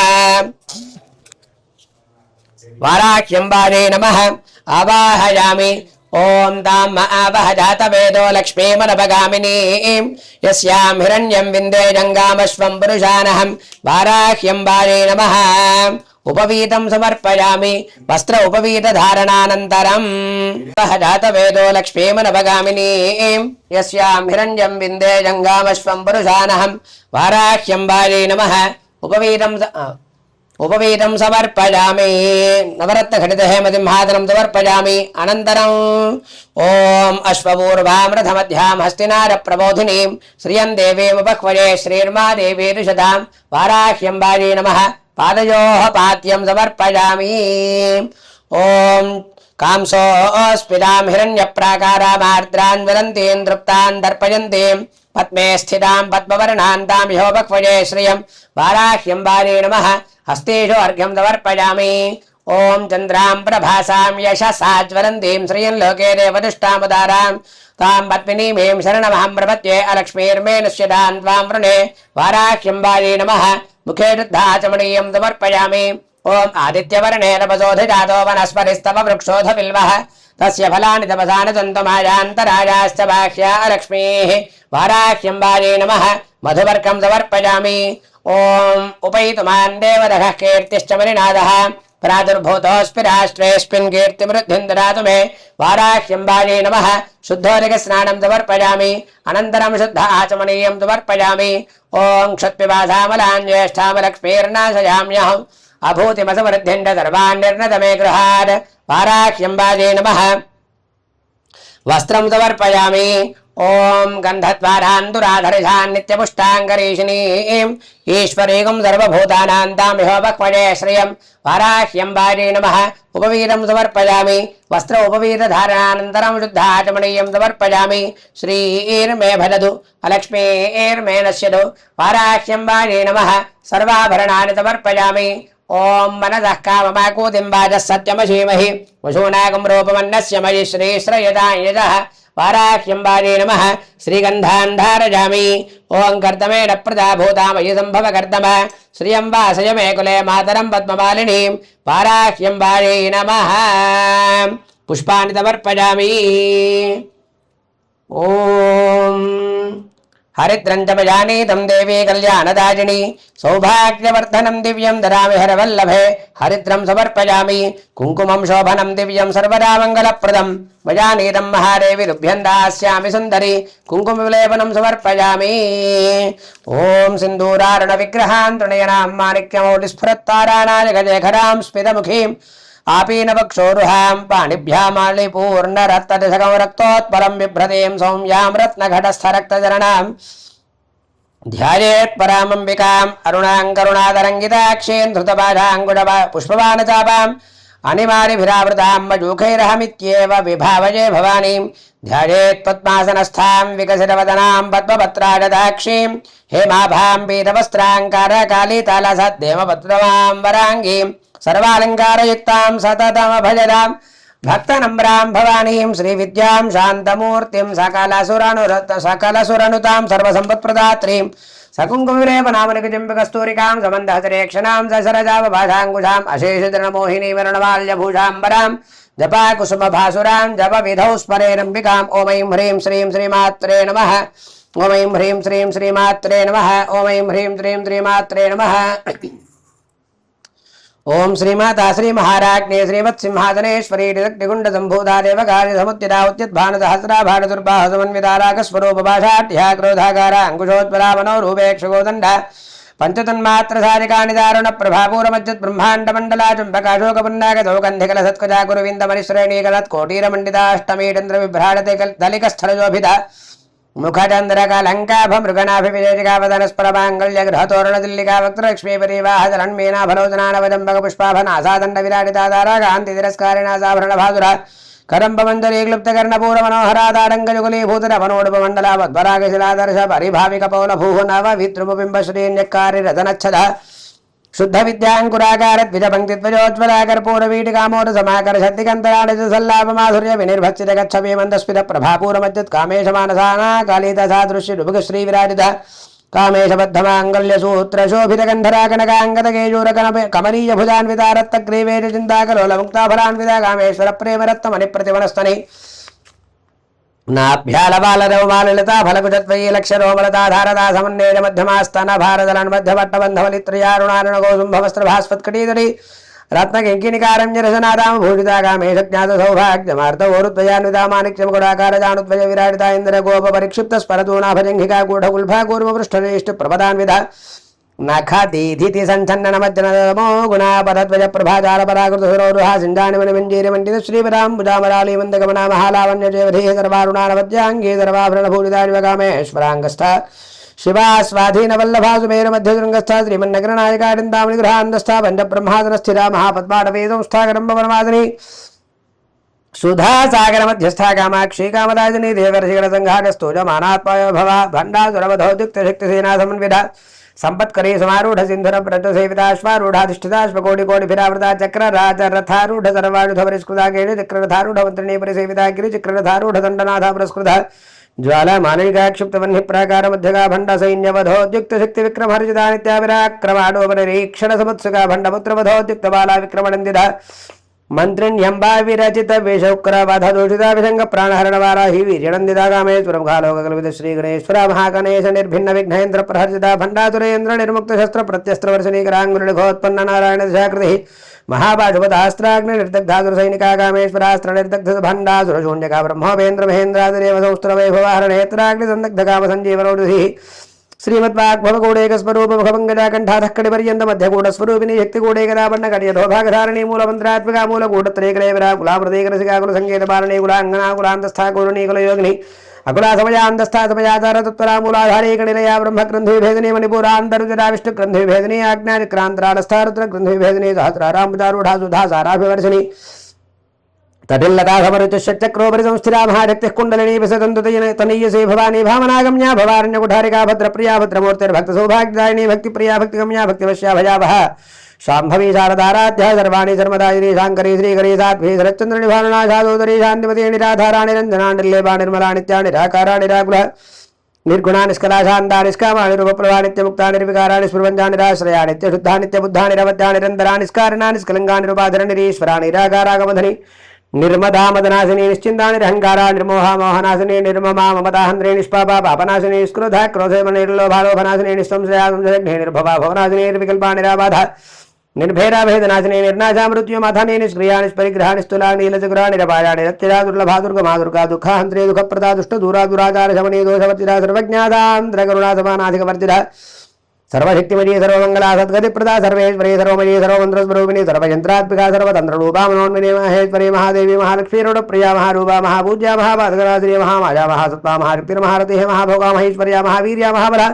S2: వారాహ్యంబాయే నమః ఆవాహయామి. ఓం తాం మహావహ జాతవేదో లక్ష్మీమనభగామినీం యస్యాం హిరణ్యం విందేజంగామశ్వం పురుషానహం. వారాహ్యంబాయే నమః. ఉపవీతం సమర్పయామి. వస్త్ర ఉపవీత ధారణానంతరం జాతవేదో లక్ష్మీమనభగామినీం యస్యాం హిరణ్యం విందేజంగామశ్వం పురుషానహం. వారాహ్యంబాయే నమః. ఉపవీతం సమర్పయామి. నవరత్న ఘటిత హేమసింహాసనం సమర్పయామి. అనంతరం ఓం అశ్వపూర్వామృతమధ్యాం హస్తినార ప్రబోధినీం శ్రియం దేవీముపక్వయే శ్రీర్మా దేవీ దుషదాం. వారాహ్యంబాయే నమః. పాదయోః పాద్యం సమర్పయామి. ఓం కాంసోస్ఫిదాం హిరణ్యప్రాకారామార్ద్రాన్ జ్వలంతీం తృప్తాన్ దర్పయంతీం పద్మే స్థితాం పద్మవర్ణాంతాం యహోపక్వజే శ్రియం. వారాహ్యంబాయే నమః. హస్తేషు అర్ఘ్యం సమర్పయామి. ఓం చంద్రాం ప్రభాసాం యశసా జ్వలంతీం శ్రియం లోకే దేవదుష్టాముదారాం తాం పద్మినీమేం శరణమహం ప్రపద్యే అలక్ష్మీర్మే నశ్యదాన్ త్వాం వృణే. వారాహ్యంబాయే నమః. ముఖే రుద్ధాచమణీయం సమర్పయామి. ఓం ఆదిత్యవర్ణే నభసోధిజాతో వనస్పతిస్తవ వృక్షోధ బిల్వః తస్య ఫలాని తపసాని సంతుమాయాంతరాయాశ్చ బాహ్యా లక్ష్మీః. వారాహ్యంబాయే నమః. మధువర్కం సమర్పయామి. ఓం ఉపైతుమాన్ దేవదః కీర్తిశ్చ మణినాదః ప్రాదుర్భూతోऽస్మి రాష్ట్రేऽస్మిన్ కీర్తిమృద్ధిం దదాతు మే. వారాహ్యంబాయే నమః. శుద్ధోదక స్నానం సమర్పయామి. అనంతరం శుద్ధ ఆచమనీయం సమర్పయామి. ఓం క్షత్పిపాసామలాన్ జ్యేష్ఠామలక్ష్మీర్నాశయామ్యహం. अभूतिमसमृद्धिं च सर्वान् निर्णत मे गृहात् वाराह्यम्बाजे नमः। वस्त्रं समर्पयामि। ओम गन्धद्वारान्तुराधरिषान् नित्यपुष्टाङ्गरीषिणीं ईश्वरीगं सर्वभूतानां तामिह वक्मजे श्रियं वाराह्यम्बाजे नमः। उपवीरं समर्पयामि। वस्त्र उपवीरधारणानन्तरं शुद्धाचमनीयं समर्पयामि। श्रीर्मे भजतु अलक्ष्मीर्मे नश्यतु वाराह्यम्बाजे नमः। सर्वाभरणानि समर्पयामि। ओम मनसः काममाकूतिम्बाजः सत्यमशीमहि वशूनागं रूपमन्नस्य मयि श्रीश्रयदायजः वाराह्यम्बाजे नमः। श्रीगन्धान् धारयामि। ओं कर्दमेन प्रदा भूतामयि सम्भव कर्दम श्रियं वासय मे कुले मातरं पद्ममालिनीं वाराह्यम्बाजे नमः। पुष्पाणि समर्पयामि। ओम हरिद्रं च भजानीतं देवी कल्याणदायिनी सौभाग्यवर्धनं दिव्यं ददामि हरवल्लभे। हरिद्रं समर्पयामि। कुङ्कुमं शोभनं दिव्यं सर्वदा मङ्गलप्रदं भजानीतं महादेवी तुभ्यं दास्यामि सुन्दरी कुङ्कुमविलेपनं समर्पयामि। ॐ सिन्दूरारुणविग्रहान् त्रिनयनां माणिक्यमौलिस्फुरत्ताराणाजगजेखरां स्मितमुखीं आपीनवक्षोरुहां पाणिभ्यामालिपूर्णरक्तदशकं रक्तोत्पलं बिभ्रतीं सौम्यां रत्नघटस्थरक्तचरणां ध्यायेत् परामम्बिकाम् अरुणां करुणातरङ्गिताक्षीं धृतबाधाङ्गुडा पुष्पबाणचापाम् अनिमारिभिरावृतां मयूखैरहमित्येव विभावये भवानीं ध्यायेत् पद्मासनस्थां विकसितवदनां पद्मपत्राजदाक्षीं हेमाभां पीतवस्त्राङ्कारकालितालसद्देवपत्रमां वराङ्गीं सर्वालङ्कारयुक्तां सततमभजदां भक्तनम्रां भवानीं श्रीविद्यां शान्तमूर्तिं सकलसुरनुतां सर्वसम्पत्प्रदात्रीं सकुङ्कुमविलेपनामनिकजम्बिकस्तूरिकां समन्दहचरेक्षणां ससरजावभाषाङ्कुशाम् अशेषजनमोहिनी वर्णमाल्यभूषाम्बरां जपाकुसुमभासुरां जपविधौ स्मरेरम्बिकाम् ॐ ऐं ह्रीं श्रीं श्रीमात्रे नमः। ॐ ऐं ह्रीं श्रीं श्रीमात्रे नमः। ॐ ऐं ह्रीं श्रीं श्रीमात्रे नमः। ओम श्रीमाता श्री महाराज्ञे श्रीमत्सिंहासनेश्वरी निकुंड संभूता देवकार्य समुत्थिता उद्यद्भानुसहस्रा भानुर्बाह समन्वितारागस्वरूपभाषाढ्या क्रोधाकारा अंकुशोत्पला मनोरूपेक्षगोदण्ड पंचतन्मात्र सारिकानि दारुण प्रभापूरमज्जत् ब्रह्मांड मंडला चुंबकाशोकपुन्नागतौ गन्धिकल सत्कजा कुरुविंद मणिश्रेणीकलत् कोटीरमण्डिताष्टमी चंद्र विभ्राडते दलिकस्थलजोभिधा मुखचंद्रकलंकाभ मृगनाभिविजयिकावदनस्परमांगल्य गृहतोरण दिल्लिका वक्त्रलक्ष्मीपरीवाहजलन्मीनाभलोचनानवजम्बक पुष्पाभनासादण्ड विराडितादारा कान्ति तिरस्कारिणासाभरण भासुरा करम्बमञ्जरी क्लुप्तकर्णपूरमनोहरादारङ्गजुगुलीभूतरवनोडुपमण्डला वद्वरागशिलादर्श परिभाविकपौलभूः नव विद्रुमबिम्ब श्रीन्यक्कारि रतनच्छदा शुद्ध विद्यांकुराकार द्विजपंक्तिध्वजोज्वला कर्पूरवीटिकामोद समाकर शक्तिकन्तराणिज सल्लाभमाधुर्य विनिर्भच्चित गच्छवे मन्दस्मित प्रभापूरमज्जत् कामेश मानसाना कालितसादृश्य डुभुग श्रीविराजित कामेशबद्धमाङ्गल्य सूत्र शोभित गन्धरा कनकाङ्गद केयूर कमनीय भुजान्विता रत्तग्रीवेश चिन्ताकलोल मुक्ताफलान्विता कामेश्वर प्रेम रत्नमणिप्रतिवनस्तनि नाभ्यालबालरवमाललिता फलकुचत्वयी लक्ष्यरोमलता धारदा समन्नेज मध्यमास्तन भारदलन मध्यपट्टबन्धवलित्रयारुणानुगोसुम्भवस्त्रभास्वत्कटीतरी रत्नकिङ्किणिकारञ्जरसनादां भूषिता कामेश ज्ञात सौभाग्यमार्तवोरुद्वयान्विता माणिक्यमकुडाकार जानुद्वय विराजिता इन्द्रगोपपरिक्षिप्त स्फरतूणाभजङ्घिका गूढगुल्फा कूर्मपृष्ठरेष्ट प्रभदान्विता नखदीधिति संचन्ननमज्जनमो गुणापदध्वज प्रभाजालपराकृतसुरोरुहा सिञ्जानिमणिमञ्जीरमण्डित श्रीपदाम्बुजामराली मन्दगमना महालावण्यजयवधेः सर्वारुणानवद्याङ्गे सर्वाभरणभूषितान्वकामेश्वराङ्गस्था शिवा स्वाधीनवल्लभा सुमेरुमध्यशृङ्गस्था श्रीमन्नगरनायकाडिन्दामणिगृहान्दस्था पञ्चब्रह्मासनस्थिता महापद्माटवे संस्थाकरम्बवनमादनी सुधा सागर मध्यस्था कामाक्षी कामदाजिनी देवर्षिगणसङ्घाटस्थोजमानात्मय भवा भण्डासुरवधौद्युक्तशक्तिसेना समन्विता संपत्करी समारूढ़ सिंधुर प्रजसेविताश्वारूढ़ाधिष्ठिताश्वकोटिकोटिभिरावृता चक्र राजरथारूढ़ सर्वायुध परिष्कृता केण चक्ररथारूढ़ मंत्रिणी परिसेविता गिरि चक्ररथारूढ़ दंडनाथा पुरस्कृता ज्वाला मानविका क्षिप्तवह्नि प्राकार मध्यगा भंड सैन्यवधोद्युक्त शक्ति विक्रम हर्षिता नित्याविराक्रमाडोपनिरीक्षण समुत्सुका भंडपुत्र वधोद्युक्त बाला विक्रमणन्दिता मंत्रिण्यंबा विरचित वेशौक्रवधदूषिता विसंग प्राणहरणवाराही वीर्यनन्दिता कामेश्वरं घालोकल्पित श्री गणेश्वर महागणेश निर्भिन्न विघ्नेन्द्र प्रहर्षिता भंडासुरेन्द्र निर्मुक्त शस्त्र प्रत्यस्त्र वर्षणीकरांगुलिघोत्पन्न नारायण दशाकृति महापाशुपतास्त्राग्नि निर्दग्धासुर सैनिका कामेश्वरास्त्र निर्दग्ध भंडासुर शून्यका ब्रह्मोपेन्द्र महेन्द्रादिदेव संस्त्र वैभवाहर नेत्राग्नि संदग्ध काम संजीवनोषधि श्रीमद्वाग्भवगौडेकस्वरूपमुखमङ्गजाकण्ठाधक्कडिपर्यन्त मध्यगूढस्वरूपिणी शक्तिगूढेकदाबण्णकटयधोभागधारिणी मूलमन्त्रात्मिका मूलगूढत्रयकलयविरा कुलामृतेकरसिकाकुलसङ्केतपालने कुलाङ्गना कुलान्तस्था कुरुणीकुलयोगिनी अकुला समयान्तस्था समयाचार तत्परा मूलाधारे गणिलया ब्रह्मग्रन्थविभेदिनी मणिपुरान्तरुजरा विष्णुग्रन्थविभेदिनी आज्ञाचक्रान्तरालस्था रुद्रग्रन्थविभेदिनी सहस्राराम्बुजारूढा सुधा साराभिवर्षिणी तटिल्लताघमरुचक्रोपरि संस्थिरा महाशक्तिः कुण्डलिनी विसदन्ततनीयसे भवानी भावनागम्या भवारण्यकुठारिका भद्रप्रिया भद्रमूर्तिर्भक्तसौभाग्यदायिनी भक्तिप्रिया भक्तिगम्या भक्तिवश्या भयावः शाम्भवी शारदाराध्या सर्वाणि शर्मदायिनी शाङ्करी श्रीकरी साध्वी शरच्चन्द्रनिभानुना साधोदरी शान्तिमती निराधारा निरञ्जना निर्लेपा निर्मला नित्या निराकारा निराकुला निर्गुणा निष्कला शान्ता निष्कामा निरूपप्रभा नित्यमुक्ता निर्विकारा निष्प्रपञ्चा निराश्रया नित्यशुद्धा नित्यबुद्धा निरवध्या निरन्तरा निष्कारणा निष्कलङ्का निरुपाधर निरीश्वरा निराकारागमधनी निर्मदा मदनाशिनी निश्चिन्ता निरहङ्कारा निर्मोहा मोहनाशिनी निर्ममा ममताहन्द्रे निष्पापा पापनाशिनी निष्क्रोधा क्रोधेम निर्लोभालोभनाशिनी निःसंशया संशयघ्ने निर्भवा भवनाशिनी निर्विकल्पा निराबाधा निर्भेदा भेदनाशिनी निर्नाशा मृत्युमाथानी निष्क्रिया निष्परिग्रहा निस्तुला नीलचक्रा निरपाया निरत्यजा दुर्लभा दुर्गमा दुर्गा दुःखाहन्त्रे दुःखप्रदा दुष्टदूरा दुराचार शमनी दोषवर्जिता सर्वज्ञातान्द्रकरुणा समानाधिकवर्जिता सर्वशक्तिमयी सर्वमंगला सद्गतिप्रदा सर्वेश्वरी सर्वमयी सर्वमन्त्रस्वरूपिणी सर्वयन्त्रात्मिका सर्वतन्त्ररूपा मनोन्मनी महेश्वरी महादेवी महालक्ष्मी रूढप्रिया महारूपा महापूज्या महापादकराश्री महामाया महासत्ता महाशक्तिर्महारतिः महाभोगा महेश्वर्या महावीर्या महाबला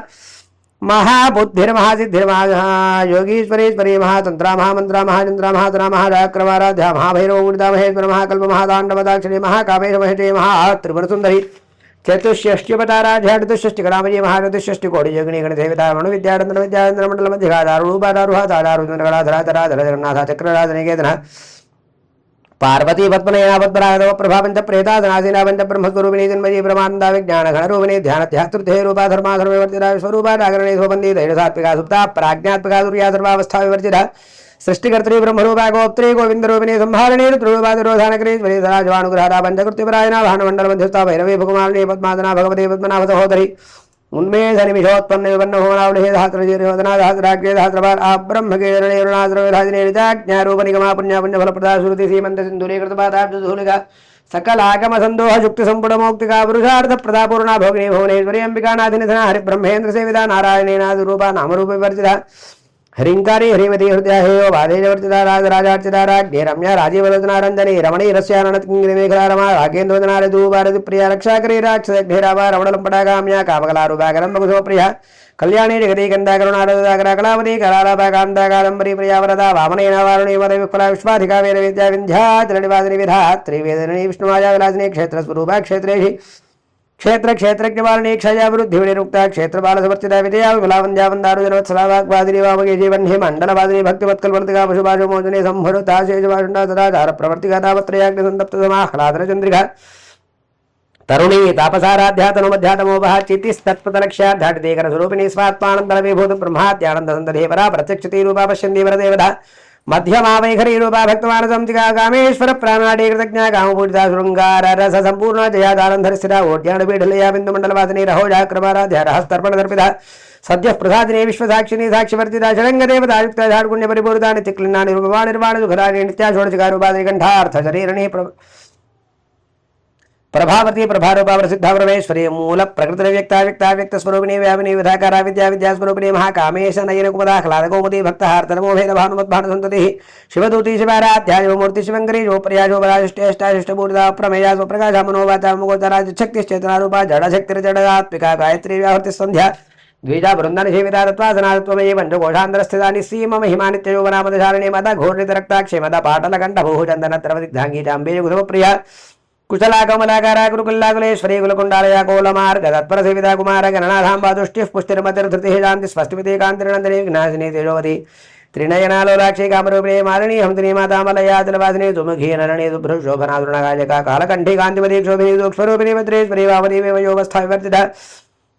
S2: महाबुद्धिर्महासिद्धिर्महायोगीश्वरेश्वरी महातंत्रा महामंत्रा महाचंद्रा महातरा महाजाक्रमाराध्या महाभैरव ऊर्जा महेश्वर महाकल्प महादाण्डवदाक्षिणी महाकामेश महेशे महात्रिपुरसुंदरी चतुष्षष्ट्यवताराध्या चतुष्षष्टिकलामयी महाचतुष्षष्टिकोटि योगिनी गणदेवता मनुविद्यानंदन विद्यानंदन मंडल मध्यगादारूपादारुहादारुधराधराधर जगन्नाथ चक्रराजनिकेतन पार्वती पद्मनयना पद्मरागव प्रभा पंच प्रेतादनासीना पंच ब्रह्मस्वरूपिणी जन्मजी ब्रह्मानंदा विज्ञान घनरूपिणी ध्यान ध्यातृते रूपा धर्मा धर्मविवर्जिता स्वरूपा नागरणी स्वबंदी दैवसात्विका सुप्ता प्राज्ञात्मिका दुर्या सर्वावस्था विवर्जिता सृष्टिकर्त्री ब्रह्मरूपा गोप्त्री गोविंदरूपिणी संहारिणी रुद्ररूपा दुरोधानकरीश्वरी सराजवानुग्रहरा पंचकृत्यपरायणा भानुमंडल मध्यस्था भैरवी भुगमालिनी पद्मादना भगवती पद्मनाभ सहोदरी उन्मेष निमिषोत्पन्न विपन्न होमनावले सहस्रजीर्योदना सहस्राग्रे सहस्रपाल आब्रह्मकेरणे अरुणाद्रविधाजिने निजाज्ञारूपनिगमा पुण्या पुण्यफलप्रदा श्रुति सीमंत सिंधुरीकृतपादाब्जधूलिका सकल आगम संदोह युक्ति संपुट मौक्तिका पुरुषार्थ प्रदा पूर्णा भोगिनी भुवनेश्वरी अंबिका नाथिनिधना हरिब्रह्मेन्द्र सेविता नारायणेनादिरूपा नामरूप विवर्जिता हरिंकारी हरिमती हृदय हेयो बाधेजवर्तिता राजराजार्चिता राज्ञे रम्या राजीवलोचना रंजनी रमणी रस्याननतकिंगिरिमेखला रमा रागेन्द्रोदना ऋतुभारतिप्रिया रक्षाकरी राक्षसघ्नेरावा रमणलंपटागाम्या कामकलारूपाकरं कुसुमप्रिया कल्याणी जगती गंधा करुणारदा कलावती करालापा कांता कादंबरी प्रिया वरदा वामनेन वारुणी वद विफला विश्वाधिका वेद विद्या विंध्याचलनिवासिनी विधा त्रिवेदिनी विष्णुमाया विलासिनी क्षेत्रस्वरूपा क्षेत्रेषि क्षेत्र क्षेत्रज्ञवालिनी क्षया वृद्धि विनिरुक्ता क्षेत्रपाल समर्चिता विजया विमलावंद्या वंदारुजनवत्सला वाग्वादिनी वामगे जीवन्हि मंडलवादिनी भक्तिवत्कलवर्तिका पशुभाषो मोचने संभरुता शेषवाषुण्डा सदाचार प्रवर्तिका तावत्रयाग्नि संतप्त समाह्लादन चंद्रिका तरुणी तापसाराध्यातनुमध्यातमोपहा चितिस्तत्पतलक्ष्याध्याटितेकर स्वरूपिणी स्वात्मानंदल विभूत ब्रह्माद्यानंद संतधेवरा प्रत्यक्षती रूपा पश्यन्ति वरदेवता मध्यमा वैखरी रूपा भक्तमान संतिका कामेश्वर प्राणाडे कृतज्ञा कामपूजिता शृंगार रस संपूर्ण जया दानंधर स्थिरा ओड्याण पीठलया बिंदु मंडल वासिनी रहोजाक्रमाराध्या रहस्तर्पण दर्पिता सद्य प्रसादिनी विश्वसाक्षिणी साक्षिवर्तिता षडंग देवता युक्ता झाडकुण्य परिपूरिता नित्यक्लिन्ना निरूपमा निर्वाण सुखराणी नित्या षोडशकारूपादिनी कंठार्थ शरीरणी प्रभावती प्रभारूपा प्रसिद्धा परमेश्वरी मूल प्रकृति व्यक्ता व्यक्ता व्यक्त स्वरूपिणी व्यापिनी विधाकारा विद्या विद्या स्वरूपिणी महाकामेश नयन कुमदा ह्लाद कौमुदी भक्त हार्थ नमो भेद भानुमद्भानु संतति शिवदूती शिवाराध्या शिवमूर्ति शिवंकरी शोप्रिया शोभराशिष्टेष्टाशिष्टपूर्ता प्रमेया स्वप्रकाशा मनोवाचा मुगोचरा शक्तिश्चेतना रूपा जड़ शक्तिर्जड़ात्मिका गायत्री व्याहृति संध्या द्विजा बृंदन सेविता तत्वासनात्वमयी पंचकोशांतरस्थिता निस्सीम महिमा नित्ययोगनामदशारिणी मदा घोरितरक्ताक्षे मदा पाटलकंठ भूचंदनत्रवदिग्धांगी चांबे गुरुप्रिया कुशला कमलाकारा गुरुकुल्लाकुलेश्वरी कुलकुंडालया कोलमार्ग तत्पर सेविता कुमार गणनाथांबा दुष्टिः पुष्टिर्मतिर्धृतिः शांति स्वस्तिमिते कांतिर्नंदिनी विघ्नाशिनी तेजोवती त्रिनयनालोलाक्षी कामरूपिणी मालिनी हंसिनी मातामलया जलवासिनी सुमुखी नरणी शुभ्रशोभनादुर्णगायका कालकंठी कांतिमती क्षोभिनी दुःखस्वरूपिणी भद्रेश्वरी वामनी वेमयोगस्था विवर्तिता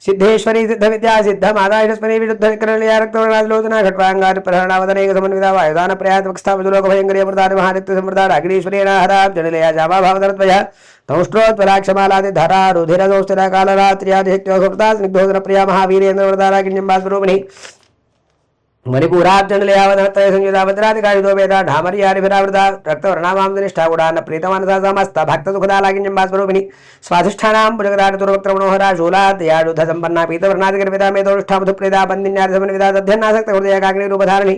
S2: सिद्धेश्वरी सिद्ध विद्या सिद्ध माताश्वरी विरुद्ध विक्रलया रक्तवर्णालोचना खट्वांगार प्रहरणावदनेक समन्विता वायुदान प्रयात वक्स्था विदुलोक भयंकरी अमृतार महादित्य समृता अग्नीश्वरी नाहरा जनिलया जामा भावधरत्वया तौष्ट्रोत्पलाक्षमालादि धरा रुधिर दोस्तिरा कालरात्र्यादिशक्त्यो सुप्ता स्निग्धोदर प्रिया महावीरेन्द्र वरदारा किञ्जम्बा स्वरूपिणी मणिपुराब्जंडलयावधत्रय संयुता भद्रादिकायुधो वेदा ढामर्यादिभिरावृता रक्तवर्णामांसनिष्ठा गुडान्न प्रीतमानसा समस्त भक्तसुखदालाकिञ्जं वास्वरूपिणी स्वाधिष्ठानां भुजगदाटुर्वक्त्रमणोहरा शूलादयायुध सम्पन्ना पीतवर्णादिगर्भिता मेधोष्ठामधुप्रेदा बन्दिन्यादिसमन्विता दध्यन्नासक्तहृदयाग्निरूपधारिणी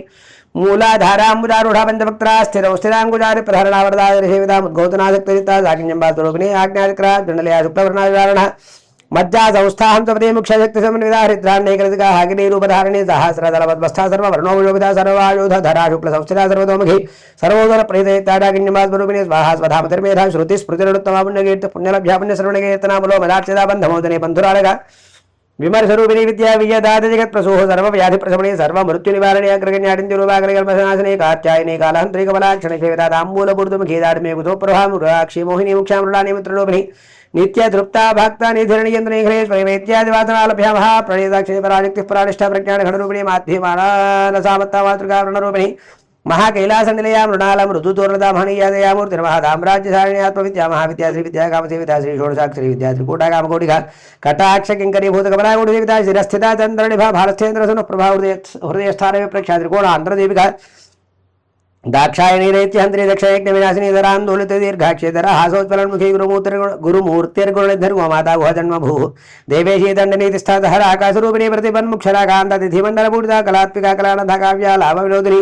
S2: मूलाधाराम्बुजारूढा पञ्चभक्त्रा स्थिराङ्गुजारि प्रहरणावरदासेविता मुद्गौतनासक्तजिता साकिञ्जं वास्वरूपिणी आज्ञादिक्रा दण्डलया शुक्लवर्णादिवारणः मज्जा संस्थाहं सपदे मुख्यशक्ति समन्विता हरिद्रान्यैकरसिका हागिनीरूपधारिणी सहस्रदलपद्मस्था सर्ववर्णोपयोगिता सर्वायुधधरा शुक्लसंस्थिता सर्वतोमुखी सर्वोदर प्रेतैत्याडाकिन्यमास्वरूपिणी स्वाहा स्वधामतिर्मेधा श्रुति स्मृतिरुत्तमा पुण्यकीर्ति पुण्यलभ्या पुण्यश्रवणकीर्तनामलो मदार्चिता बन्धमोदने विमर्शरूपिणी विद्या विजयदात जगत प्रसूह सर्वव्याधि प्रशमने सर्वमृत्युनिवारणे अग्रगण्यादिन्द्यरूपाग्रगल्पनाशने कात्यायने कालहन्त्री कमलाक्षणे सेवितादाम्बूलपूर्तमुखीदाड्मे कुतोप्रभामुराक्षी मोहिनी मुक्षामृणानि मित्रलोभिनी नित्य तृप्ता भक्ता निधिरणीयन्द्रे घ्रेश्वरी वेत्यादिवासनालभ्या महाप्रणीताक्षे पराशक्तिः परानिष्ठा प्रज्ञान घनरूपिणी माध्यमानसामत्ता मातृका वृणरूपिणी महाकैलासनिलया मृणाला मृदुतोरणदा महनीयादया मूर्तिर्महादाम्राज्यधारिणी आत्मविद्या महाविद्या श्रीविद्या कामसेविता श्री षोडशाक्षरी विद्या त्रिकूटा कामकोटिका कटाक्ष किङ्करी भूतकमलागुणसेविता शिरस्थिता चन्द्रनिभा भारस्थेन्द्रसुनः प्रभा हृदयस्थाने विप्रख्या त्रिकोणान्ध्रदेविका दाक्षायणी रेत्यहंत्री दक्षयज्ञ विनाशिनी धरांदोलित दीर्घाक्षेधरा हासोत्पलन्मुखी गुरुमूर्तिर्गुणनिधर माता गुह जन्म भू देवेशी दंडनीति स्थातहर आकाशरूपिणी प्रतिपन्मुक्षरा कांता तिथिमंडलपूर्ता कलात्मिका कलानधा काव्या लाभ विनोदिनी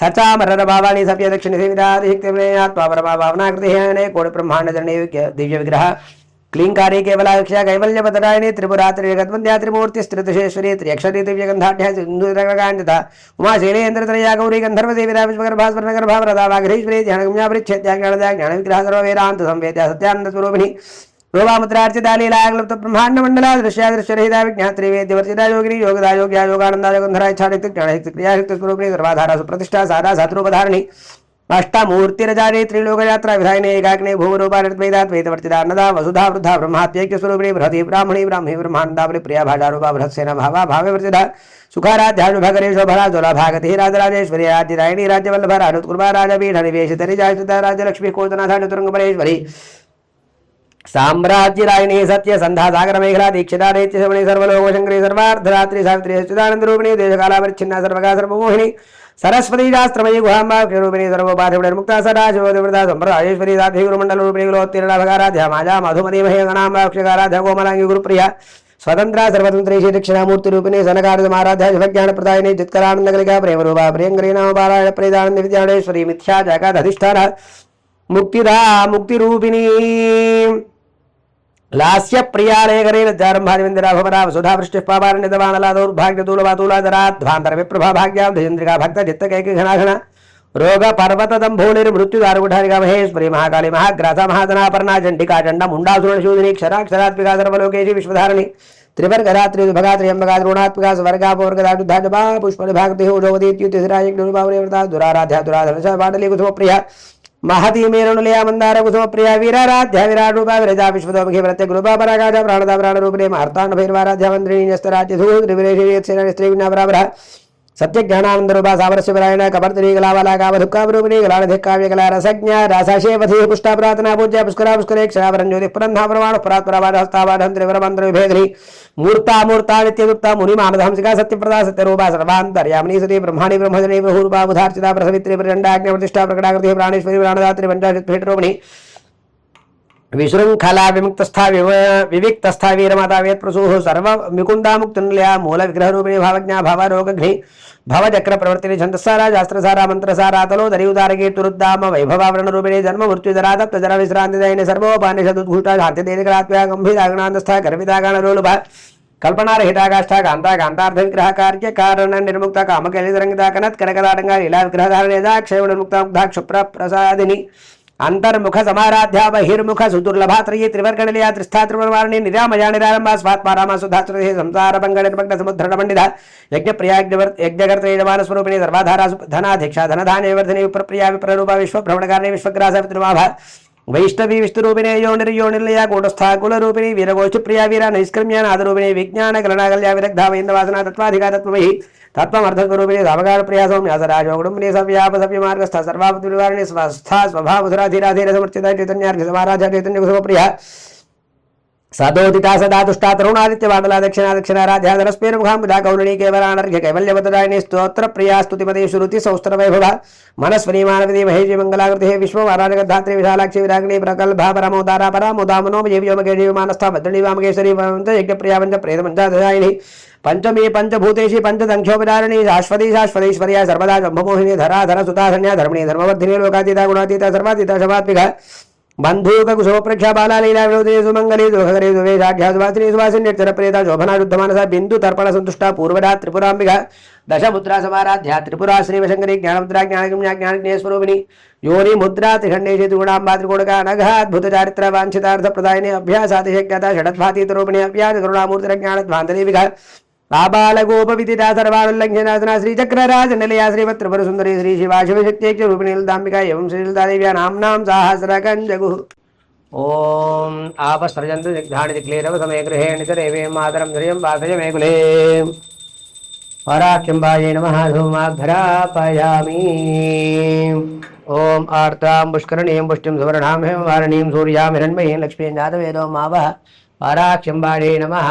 S2: सचामरर भावानी सभ्य दक्षिण सेवितात्मा परमा भावनाकृति कोटि ब्रह्मांड जरणे दिव्य विग्रह क्लींकारी केवलाक्षा कैवल्यपतरायणी त्रिपुरात्रि जगद्वन्द्या त्रिमूर्ति स्त्रितशेश्वरी त्र्यक्षरी दिव्यगंधाढ्या सिंधुरगांजता उमा शैलेन्द्रत्रया गौरी गंधर्वदेवीरा विश्वगर्भा स्वर्णगर्भा वरदा वाघ्रेश्वरी ध्यानगम्या परिच्छेद्या ज्ञानदा ज्ञानविग्रह सर्ववेदांत संवेद्या सत्यानंद स्वरूपिणी रोमामुद्रार्चिता लीलाग्लुप्त ब्रह्मांड मंडला दृश्या दृश्यरहिता विज्ञात्री वेद्यवर्जिता योगिनी योगदा योग्या योगानंदा योगंधरा इच्छाशक्ति ज्ञानशक्ति क्रियाशक्ति स्वरूपिणी सर्वाधारा सुप्रतिष्ठा सारा सातरूपधारिणी अष्टामूर्तिरजारे त्रिलोकयात्रा विधायिने एकाग्ने भूमरूपा निर्द्वैताद्वैतवर्तिता अन्नदा वसुधा वृद्धा ब्रह्मात्यैक्य स्वरूपिणी बृहति ब्राह्मणी ब्राह्मी ब्रह्माण्डावली प्रिया भाजारूपा बृहत्सेना भावा भावे वर्तिता सुखाराध्यानुभगरेशो भरा जोला भागति राजराजेश्वरी राज्यदायिनी राज्यवल्लभ राजोत्कुर्मा राजपीठ निवेशितरि जायसुता राज्यलक्ष्मी कोदनाथा चतुरंगपरेश्वरी साम्राज्यरायिणी सत्य संधा सागर मेघला दीक्षिता दैत्य श्रवणी सर्वलोकशंकरी सर्वार्धरात्रि सावित्री सच्चिदानंद रूपिणी देशकालापरिच्छिन्ना सर्वगा सर्वमोहिनी सरस्वती शास्त्रमयी गुहाम्बाक्षरूपिणी सर्वोपाधिमुक्ता सदाशिवदेवता संप्रदायेश्वरी साध्वी गुरुमंडल रूपिणी गुलोत्तीर्ण भगाराध्या माजा मधुमती महे गणाम्बाक्षकाराध्या कोमलांगी गुरुप्रिया स्वतंत्र सर्वतंत्री श्री दक्षिणामूर्ति रूपिणी सनकार्य समाराध्या शिवज्ञान प्रदायिनी चित्करानंदकलिका प्रेम रूपा प्रियंकरी नाम पारायण प्रेदानंद विद्याणेश्वरी मिथ्या जगदधिष्ठान मुक्तिदा मुक्तिरूपिणी लास्य प्रियालयकरे लज्जारंभादिविंदराभवरा वसुधा वृष्टिः पापारण्यदवानला दौर्भाग्यतूलवातूलाधराध्वान्तर विप्रभा भाग्यां धयन्द्रिका भक्त चित्तकैकी घनाघना रोग पर्वत दंभोलिर्मृत्युदारुकुठारिका महेश्वरी महाकाली महाग्रासा महाधनापर्णा चंडिका चंडा मुंडासुरशूदिनी क्षराक्षरात्मिका सर्वलोकेशी विश्वधारिणी त्रिवर्गरात्रि विभगा त्र्यंबका द्रोणात्मिका स्वर्गा पौर्गदाटुधा जपा पुष्पनिभागति जोगदीत्युतिराजिग्नुर्भावरेवता दुराराध्या दुराधनशा पाटली कुसुमप्रिया महती मेरुणुलया मंदार कुसुम प्रिया वीराराध्या विराटरूपा विरजा विश्वतोमुखी प्रत्यग्रूपा परागाजा प्राणदा प्राणरूपिणी मार्तांड भैरवाराध्या मंत्रिणी न्यस्तराज्य धूत त्रिविरेशी सेना स्त्री विनापराभरा सत्य ज्ञानानंद रूपा सामरस्य परायण कपर्तरी कलावाला कामधुक्का रूपिणी कलानिधिकाव्य कला रसज्ञा रासाशेवधि पुष्टा प्रार्थना पूज्य पुष्करा पुष्करे क्षरावरं ज्योति पुरंधा प्रमाण परात्परावाद हस्तावाद त्रिवरमंत्र विभेदनी मूर्ता मूर्ता नित्यदुक्ता मुनिमानधंसिका सत्यप्रदा सत्यरूपा सर्वान्तर्यामिनी सती ब्रह्माणि ब्रह्मजनी बहुरूपा बुधार्चिता प्रसवित्री प्रचंडाग्नि प्रतिष्ठा प्रकटाकृति प्राणेश्वरी प्राणदात्री पंचाशत्पीठरूपिणी विशृंखला विमुक्तस्था विविक्तस्था वीरमाता वेद प्रसूह सर्व मुकुंदा मुक्तनिलया मूल विग्रह रूपिणी भावज्ञा भावारोग्नि भवचक्र प्रवर्तिनी छंदसारा शास्त्रसारा मंत्रसारा तलोदरी उदारगी तुरुद्दाम वैभवावरण रूपिणी जन्म मृत्युजरा तत्वजरा विश्रांतिदायिनी सर्वोपानिषदुद्घुटा शांतिदेदिकरात्म्या गंभीरागणांतस्था गर्भितागणलोलुभा कल्पनारहिताकाष्ठा कांता कांतार्थ विग्रह कार्य कारण निर्मुक्ता कामकलितरंगिता कनत कनकदाटंगा लीला विग्रह धारणेदा क्षय निर्मुक्ता मुग्धा क्षुप्र प्रसादिनी अंतर्मुख समाराध्या बहिर्मुख सुदुर्लभा त्रयी त्रिवर्गणलिया त्रिस्था त्रिवर्वाणी निरामया निरारंभा स्वात्मारामा सुधात्रे संसार पंगड समुद्र पंडिता यज्ञ प्रिया यज्ञकर्ते यजमान स्वरूपिणी सर्वाधारा धनाध्यक्षा धनधान्य वर्धनी विप्रप्रिया विप्ररूपा विश्व भ्रमणकारिणी विश्वग्रास पितृमाभा वैष्णवी विष्णुरूपिणी योनिर्योनिर्लया कूटस्था कुलरूपिणी वीरगोष्ठी प्रिया वीरा नैष्कर्म्या नादरूपिणी विज्ञान गणनागल्या विरग्धा वेन्दवासना तत्वाधिका तत्वमयी तत्वमर्थस्वरूपिणी सावगान प्रिया सौम्यासराजोगुडुम्बिनी सव्याप सव्यमार्गस्थ सर्वापतिनिवारिणी स्वस्था स्वभावधुराधीराधीर समर्चिता चैतन्यार्घ समाराध्या चैतन्य कुसुमप्रिया सदोदिता सदा दुष्टा तरुणादित्यवादला दक्षिणा दक्षिणाराध्याधनस्मेन मुखाम्बुधा कौलिनी केवलानर्घ्य कैवल्यवतदायिनी स्तोत्र प्रिया स्तुतिपदे श्रुति सौस्त्र वैभव मनस्वनी मानवदी महेश मंगलाकृति विश्वमाराजगधात्री विशालाक्षी विरागिणी प्रकल्भा परमोदारा परामोदामनो जीव्योमगे जीवमानस्था भद्रणी वामकेश्वरी यज्ञप्रिया पंच प्रेत पंचादयायिनी पंचमी पंचभूतेशी पंचदंख्योपदारिणी शाश्वती शाश्वतीश्वर्या सर्वदा जम्भमोहिनी धरा धर सुताधन्या धर्मिणी धर्मवर्धिनी लोकातीता गुणातीता सर्वातीता शवात्मिका बंधुक कुशोप्रेक्षा बाला लीला विनोदी सुमंगली दुखकरी सुवेशाख्या सुवासिनी सुवासिनी निर्जर प्रेता शोभना शुद्धमानसा बिंदु तर्पण संतुष्टा पूर्वदा त्रिपुरांबिका दशमुद्रा समाराध्या त्रिपुरा श्रीवशंकरी ज्ञानमुद्रा ज्ञानगम्या ज्ञानज्ञेय स्वरूपिणी योनि मुद्रा त्रिखंडेशी त्रिगुणांबा त्रिकोणका अनघाद्भुत चारित्र वांछितार्थ प्रदायिनी अभ्यासातिशक्यता षडद्भातीत रूपिणी अव्याज करुणामूर्ति ज्ञानध्वान्तदेविका आबालगोपविदिता सर्वानुल्लङ्घ्यनाथना श्रीचक्रराज निलया श्रीवत्त्रपर सुंदरी श्री शिवा शिवशक्त्यैक्य रूपिणी ललितांबिका एवं श्रीललितादेव्या नाम्नां सहस्रकं ओम आपस्त्रजन्तु दिग्धानि दिक्लीरव समे गृहे नितरेवे मातरं ध्रियं वासय मे कुले पराक्षम्बायै नमः धूमाघ्रापयामि ओम आर्तां पुष्करणीं पुष्टिं सुवर्णां हेमवारणीं सूर्यां हिरण्मयीं लक्ष्मीं जातवेदो मावः पराक्षम्बायै नमः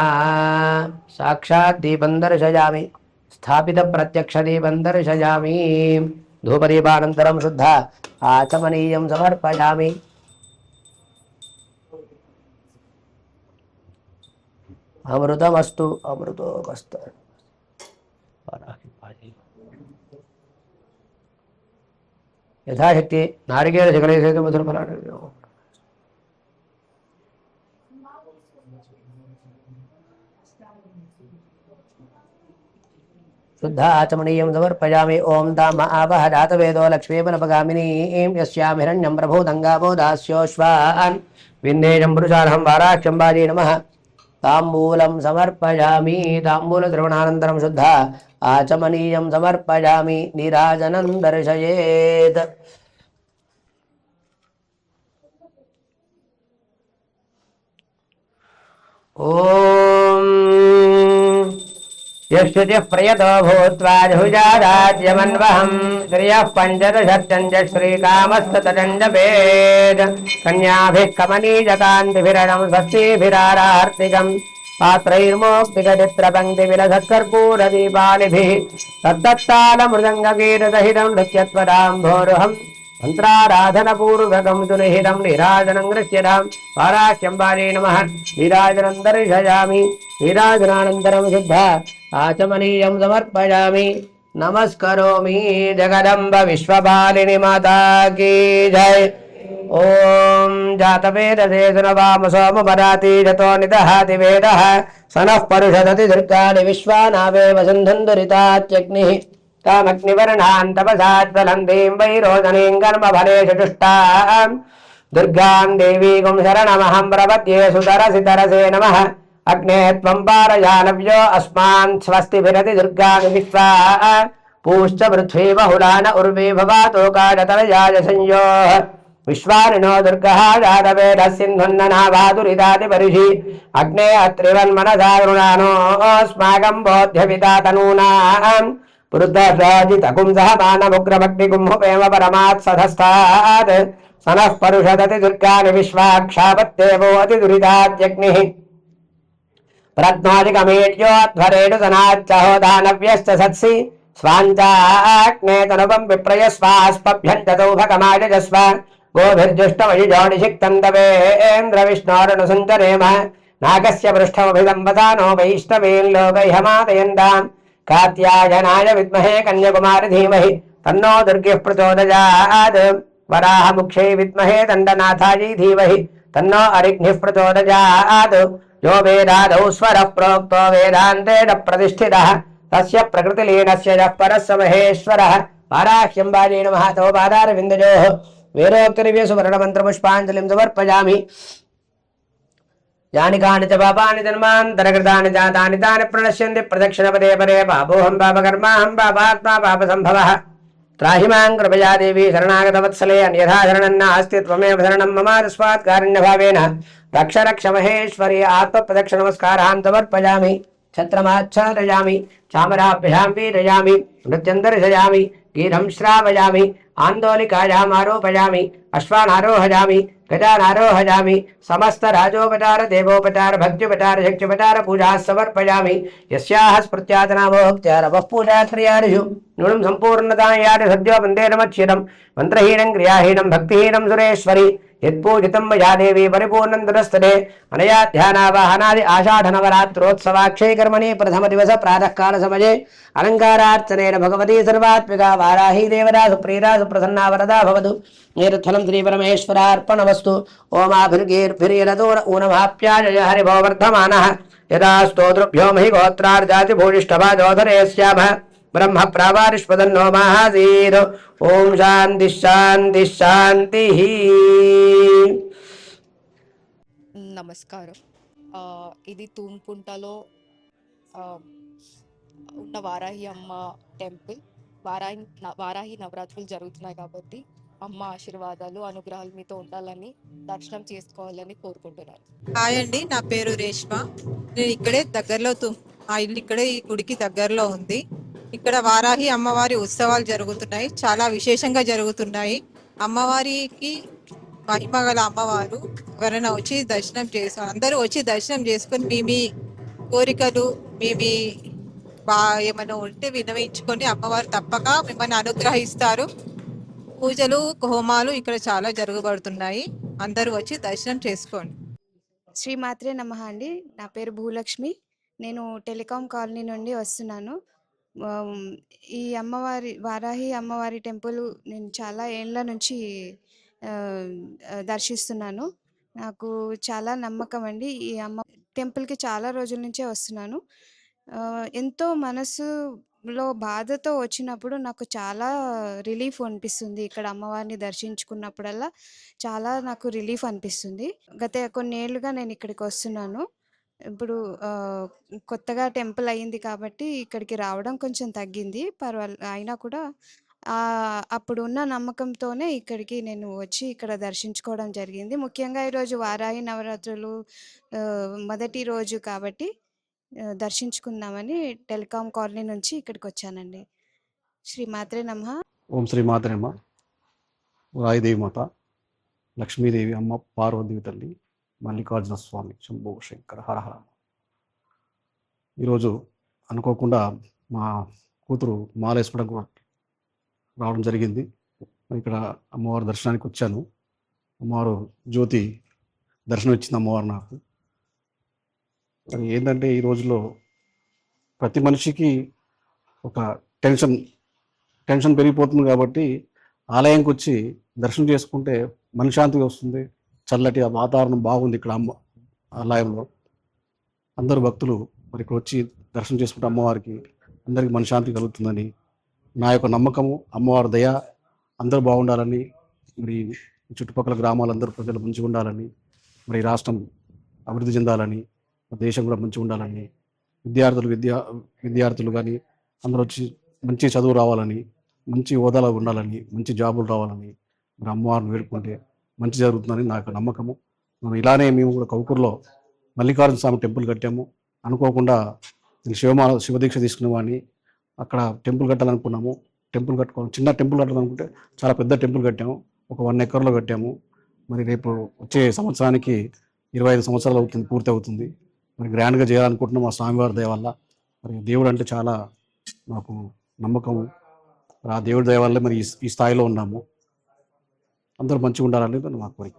S2: साक्षात् दीपं दर्शयामि स्थापित प्रत्यक्ष दीपं दर्शयामि धूपदीपानन्तरं शुद्ध आचमनीयं समर्पयामि अमृतमस्तु अमृतोऽस्तु यथाशक्ति नारिकेल शिखरे से मधुरफलानि शुद्ध आचमनीयं समर्पयामि ओम दाम आवह दातवेदो लक्ष्मीपनपगामिनीं यस्यां हिरण्यं प्रभोदङ्गाभो दास्योश्वान् विन्देशं पुरुषार्हं वाराक्षम्बायै नमः ताम्बूलं समर्पयामि ताम्बूलद्रवणानन्तरं शुद्ध आचमनीयं समर्पयामि नीराजनं दर्शयेत् ॐ यश्रुतिः प्रयतो भूत्वा जुहुजाराज्यमन्वहं श्रियः पञ्चदशत्यञ्च श्रीकामस्ततजपेत् कन्याभिः कमनीयकान्तिभिरणं स्वस्तिभिरारार्तिकम् पात्रैर्मोक्तिकचित्रपङ्क्तिविलसत्कर्पूरदीपालिभिः तत्तत्तालमृदङ्गगीतसहितं नृत्यत्वदाम्भोरुहम् मन्त्राराधनपूर्वकं सुनिहितं निराजनं गृह्यतां पाराक्षम्बायै नमः निराजनं दर्शयामि निराजनानन्तरं शुद्ध आचमनीयं समर्पयामि नमस्करोमि जगदम्ब विश्वपालिनी माता की जय ओम जातवेदसे सुनवाम सोमपराति जतो निदहाति वेदः सनः परुषदति दुर्गाणि विश्वानावे वसन्धन् दुरितात्यग्निः तामग्निवर्णान् तपसाज्वलन्तीं वैरोचनीं कर्मफलेषु जुष्टां दुर्गां देवीं शरणमहं प्रपद्ये सुतरसि तरसे नमः अग्ने त्वं पारयानव्यो अस्मान् स्वस्तिभिरति दुर्गाणि विश्वा पूश्च पृथ्वी बहुलान उर्वी भवातो काजतलयाय संयोः विश्वानिनो दुर्गः जातवेदः सिन्धुन्ननाभादुरिदातिपरिषि अग्ने अत्रिवन्मनसा गृणानो अस्माकं बोध्यपिता तनूनां पुरुद्धराजितकुंसः मानमुग्रभक्तिकुम्भुपेम परमात् सधस्तात् सनः परुषदति दुर्गाणि विश्वाक्षापत्येवोऽति दुरितात्यग्निः प्रज्ञादिकमेट्योध्वरेणु सनाच्चहो दानव्यश्च सत्सि स्वाञ्चाग्ने तनुपं विप्रयस्वास्पभ्यञ्चतौभकमायजस्व गोभिर्जुष्टमयिजोनिषिक्तं तवेन्द्रविष्णोरनुसञ्चरेम नागस्य पृष्ठमभिलम्बतानो वैष्णवीन् लोकैहमादयन्तां कात्यायनाय विद्महे कन्याकुमारी धीमहि तन्नो दुर्गिः प्रचोदयात् वराहमुख्यै विद्महे दण्डनाथायै धीमहि तन्नो अरिघ्निः प्रचोदयात् यो वेदादौ स्वरः प्रोक्तो वेदान्तेन प्रतिष्ठितः तस्य प्रकृतिलीनस्य यः परः स महेश्वरः पाराह्यम्बायै नमः तव पादारविन्दयोः वेदोक्तदिव्य सुवर्णमन्त्रपुष्पाञ्जलिं समर्पयामि यानि कानि च पापानि जन्मान्तरकृतानि जातानि तानि प्रणश्यन्ति प्रदक्षिणपदे पदे पापोऽहं पापकर्माहं पापात्मा पापसम्भवः त्राहि मां कृपया देवी शरणागतवत्सले अन्यथा शरणं नास्ति त्वमेव शरणं मम तस्मात् कारुण्यभावेन रक्ष रक्ष महेश्वरी आत्मप्रदक्षिणनमस्कारान् समर्पयामि छत्रमाच्छादयामि चामराभ्यां वीरयामि नृत्यं दर्शयामि गीतं श्रावयामि आन्दोलिकायाम् आरोपयामि अश्वान् आरोहयामि गजानारोहयामि समस्त राजोपचार देवोपचार भक्त्युपचार शक्त्युपचार पूजा समर्पयामि यस्याः स्मृत्यातनामोक्त्यारवः पूजा क्रियादिषु नूनं सम्पूर्णतां याति सद्यो वन्दे नमच्छिदं मन्त्रहीनं क्रियाहीनं भक्तिहीनं सुरेश्वरि यत्पूजितं मया देवी परिपूर्णं तदस्तते अनया ध्यानावाहनादि आषाढनवरात्रोत्सवाक्षय कर्मणि प्रथमदिवस प्रातःकालसमये अलङ्कारार्चनेन भगवती सर्वात्मिका वाराही देवता सुप्रीता सुप्रसन्ना वरदा भवतु एतत्फलं श्रीपरमेश्वरार्पणमस्तु ओमाभिर्गीर्भिर्यनतो ऊनमाप्याजय हरिभो वर्धमानः यदा स्तोतृभ्यो महि गोत्रार्जाति भूयिष्ठभाजोधरे स्यामः ब्रह्म प्रावारिष्पदन्नो महासीर ओम शांति शांति शांति
S6: నమస్కారం. ఇది తూమ్కుంటలో ఉన్న వారాహి అమ్మ టెంపుల్. వారాహి నవరాత్రులు జరుగుతున్నాయి కాబట్టి అమ్మ ఆశీర్వాదాలు అనుగ్రహాలు మీతో ఉండాలని దర్శనం చేసుకోవాలని కోరుకుంటున్నాను.
S7: హాయ్ అండి, నా పేరు రేష్మ. నేను ఇక్కడే దగ్గరలో ఆ ఇల్లు ఇక్కడే ఈ గుడికి దగ్గరలో ఉంది. ఇక్కడ వారాహి అమ్మవారి ఉత్సవాలు జరుగుతున్నాయి, చాలా విశేషంగా జరుగుతున్నాయి. అమ్మవారికి మహిమ గల అమ్మవారు ఎవరైనా వచ్చి దర్శనం చేసుకో అందరూ వచ్చి దర్శనం చేసుకొని మీ కోరికలు మీ ఏమైనా ఉంటే విన్నవించుకొని అమ్మవారు తప్పక మిమ్మల్ని అనుగ్రహిస్తారు. పూజలు హోమాలు ఇక్కడ చాలా జరగబడుతున్నాయి. అందరూ వచ్చి దర్శనం చేసుకోండి.
S8: శ్రీమాత్రే నమః అండి. నా పేరు భూలక్ష్మి. నేను టెలికాం కాలనీ నుండి వస్తున్నాను. ఈ వారాహి అమ్మవారి టెంపుల్ నేను చాలా ఏళ్ళ నుంచి దర్శిస్తున్నాను. నాకు చాలా నమ్మకం అండి. ఈ అమ్మ టెంపుల్‌కి చాలా రోజుల నుంచే వస్తున్నాను. ఎంతో మనసులో బాధతో వచ్చినప్పుడు నాకు చాలా రిలీఫ్ అనిపిస్తుంది. ఇక్కడ అమ్మవారిని దర్శించుకున్నప్పుడల్లా చాలా నాకు రిలీఫ్ అనిపిస్తుంది. గత కొన్నేళ్లుగా నేను ఇక్కడికి వస్తున్నాను. ఇప్పుడు కొత్తగా టెంపుల్ అయింది కాబట్టి ఇక్కడికి రావడం కొంచెం తగ్గింది. అయినా కూడా అప్పుడున్న నమ్మకంతోనే ఇక్కడికి నేను వచ్చి ఇక్కడ దర్శించుకోవడం జరిగింది. ముఖ్యంగా ఈరోజు వారాహి నవరాత్రులు మొదటి రోజు కాబట్టి దర్శించుకుందామని టెలికాం కాలనీ నుంచి ఇక్కడికి వచ్చానండి. శ్రీమాత్రే నమః.
S9: ఓం శ్రీ మాత్రే నమః. రాయిదేవి మాత, లక్ష్మీదేవి అమ్మ, పార్వదేవి తల్లి, మల్లికార్జున స్వామి, శంభో శంకర హర హర. ఈరోజు అనుకోకుండా మా కూతురు మాలేసుకోవడం రావడం జరిగింది. ఇక్కడ అమ్మవారి దర్శనానికి వచ్చాను. అమ్మవారు జ్యోతి దర్శనం ఇచ్చింది అమ్మవారు నాకు. అది ఏంటంటే ఈ రోజుల్లో ప్రతి మనిషికి ఒక టెన్షన్ పెరిగిపోతుంది కాబట్టి ఆలయంకి వచ్చి దర్శనం చేసుకుంటే మనశ్శాంతి వస్తుంది. చల్లటి వాతావరణం బాగుంది ఇక్కడ ఆలయంలో. అందరూ భక్తులు మరి ఇక్కడ వచ్చి దర్శనం చేసుకుంటే అమ్మవారికి అందరికీ మనశ్శాంతి కలుగుతుందని నా యొక్క నమ్మకము. అమ్మవారి దయ అందరూ బాగుండాలని, మరి చుట్టుపక్కల గ్రామాలందరూ ప్రజలు మంచిగా ఉండాలని, మరి రాష్ట్రం అభివృద్ధి చెందాలని, దేశం కూడా మంచిగా ఉండాలని, విద్యార్థులు కానీ అందరూ వచ్చి మంచి చదువు రావాలని, మంచి హోదాలో ఉండాలని, మంచి జాబులు రావాలని మరి అమ్మవారిని వేడుకుంటే మంచి జరుగుతుందని నాకు నమ్మకము. ఇలానే మేము కూడా కౌకూరులో మల్లికార్జున స్వామి టెంపుల్ కట్టాము. అనుకోకుండా శివదీక్ష తీసుకునే వాడిని అక్కడ టెంపుల్ కట్టాలనుకున్నాము. చిన్న టెంపుల్ కట్టాలనుకుంటే చాలా పెద్ద టెంపుల్ కట్టాము. ఒక 1 ఎకర్లో కట్టాము. మరి రేపు వచ్చే సంవత్సరానికి 25 సంవత్సరాలు అవుతుంది, పూర్తి అవుతుంది. మరి గ్రాండ్గా చేయాలనుకుంటున్నాం మా స్వామివారి దయ వల్ల. మరి దేవుడు అంటే చాలా నాకు నమ్మకము. ఆ దేవుడి దయ వల్ల మరి ఈ స్థాయిలో ఉన్నాము. అందరూ మంచిగా ఉండాలనేది మా కోరిక.